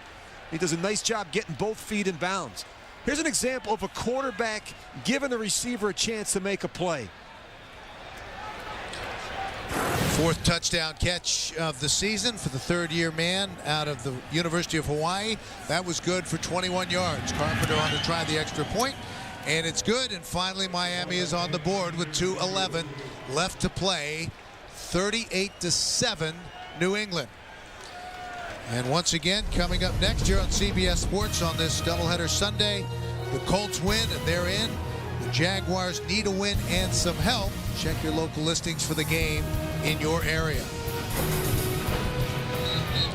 He does a nice job getting both feet in bounds. Here's an example of a quarterback giving the receiver a chance to make a play. Fourth touchdown catch of the season for the third-year man out of the University of Hawaii. That was good for 21 yards. Carpenter on to try the extra point, and it's good. And finally, Miami is on the board with 2:11 left to play. 38-7 New England. And once again, coming up next year on CBS Sports on this doubleheader Sunday, the Colts win and they're in. The Jaguars need a win and some help. Check your local listings for the game in your area.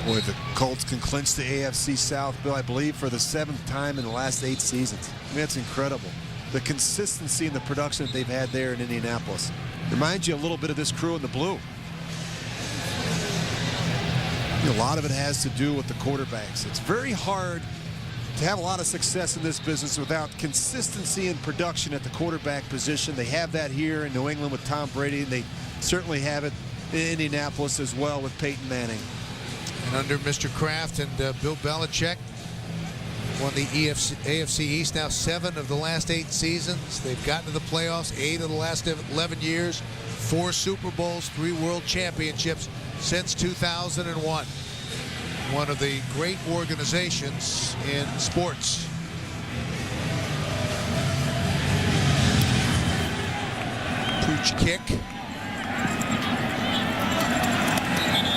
Boy, the Colts can clinch the AFC South, Bill, I believe, for the 7th time in the last 8 seasons. I mean, that's incredible. The consistency and the production that they've had there in Indianapolis. Reminds you a little bit of this crew in the blue. A lot of it has to do with the quarterbacks. It's very hard to have a lot of success in this business without consistency and production at the quarterback position. They have that here in New England with Tom Brady, and they certainly have it in Indianapolis as well with Peyton Manning. And under Mr. Kraft and Bill Belichick, won the AFC East now 7 of the last 8 seasons. They've gotten to the playoffs 8 of the last 11 years, 4 Super Bowls, 3 World Championships since 2001. One of the great organizations in sports. Pooch kick.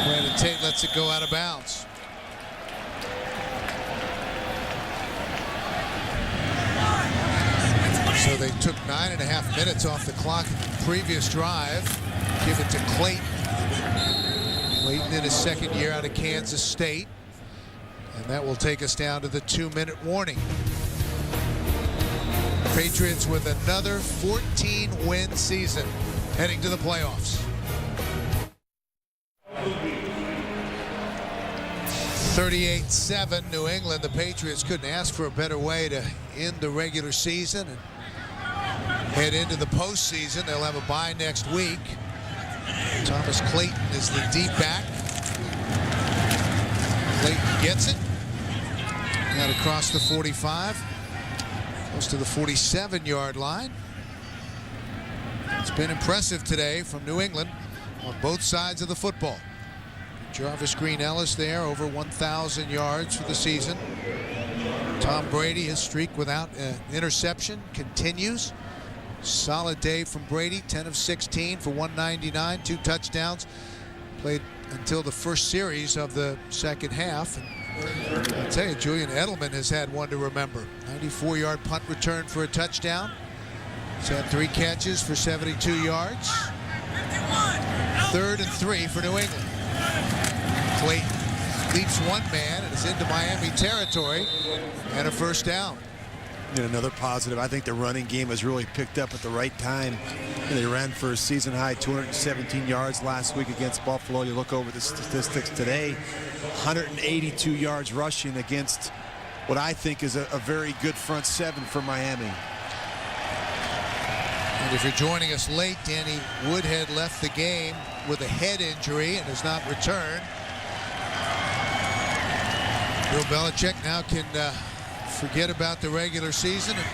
Brandon Tate lets it go out of bounds. So they took 9.5 minutes off the clock in the previous drive. Give it to Clayton. Clayton in his second year out of Kansas State. And that will take us down to the 2-minute warning. Patriots with another 14-win season heading to the playoffs. 38-7 New England. The Patriots couldn't ask for a better way to end the regular season and head into the postseason. They'll have a bye next week. Thomas Clayton is the deep back. Clayton gets it. Out across the 45. Close to the 47-yard line. It's been impressive today from New England on both sides of the football. Jarvis Green-Ellis there, over 1,000 yards for the season. Tom Brady, his streak without an interception continues. Solid day from Brady, 10 of 16 for 199, 2 touchdowns. Played until the first series of the second half. And I'll tell you, Julian Edelman has had one to remember. 94-yard punt return for a touchdown. He's had 3 catches for 72 yards. 3rd and 3 for New England. Clayton leaps one man and is into Miami territory and a first down. And another positive, I think the running game has really picked up at the right time. And they ran for a season high 217 yards last week against Buffalo. You look over the statistics today, 182 yards rushing against what I think is a very good front 7 for Miami. And if you're joining us late, Danny Woodhead left the game with a head injury and has not returned. Bill Belichick now can forget about the regular season and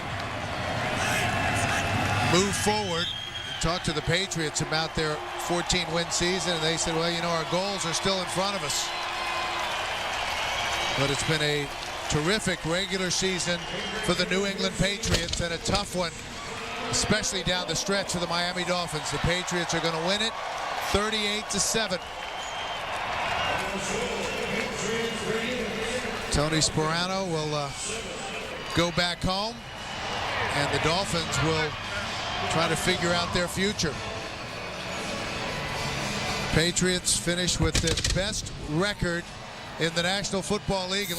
move forward. Talked to the Patriots about their 14-win season, and they said, well, you know, our goals are still in front of us. But it's been a terrific regular season for the New England Patriots and a tough one especially down the stretch for the Miami Dolphins. The Patriots are going to win it 38-7. Tony Sperano will go back home, and the Dolphins will try to figure out their future. Patriots finish with the best record in the National Football League.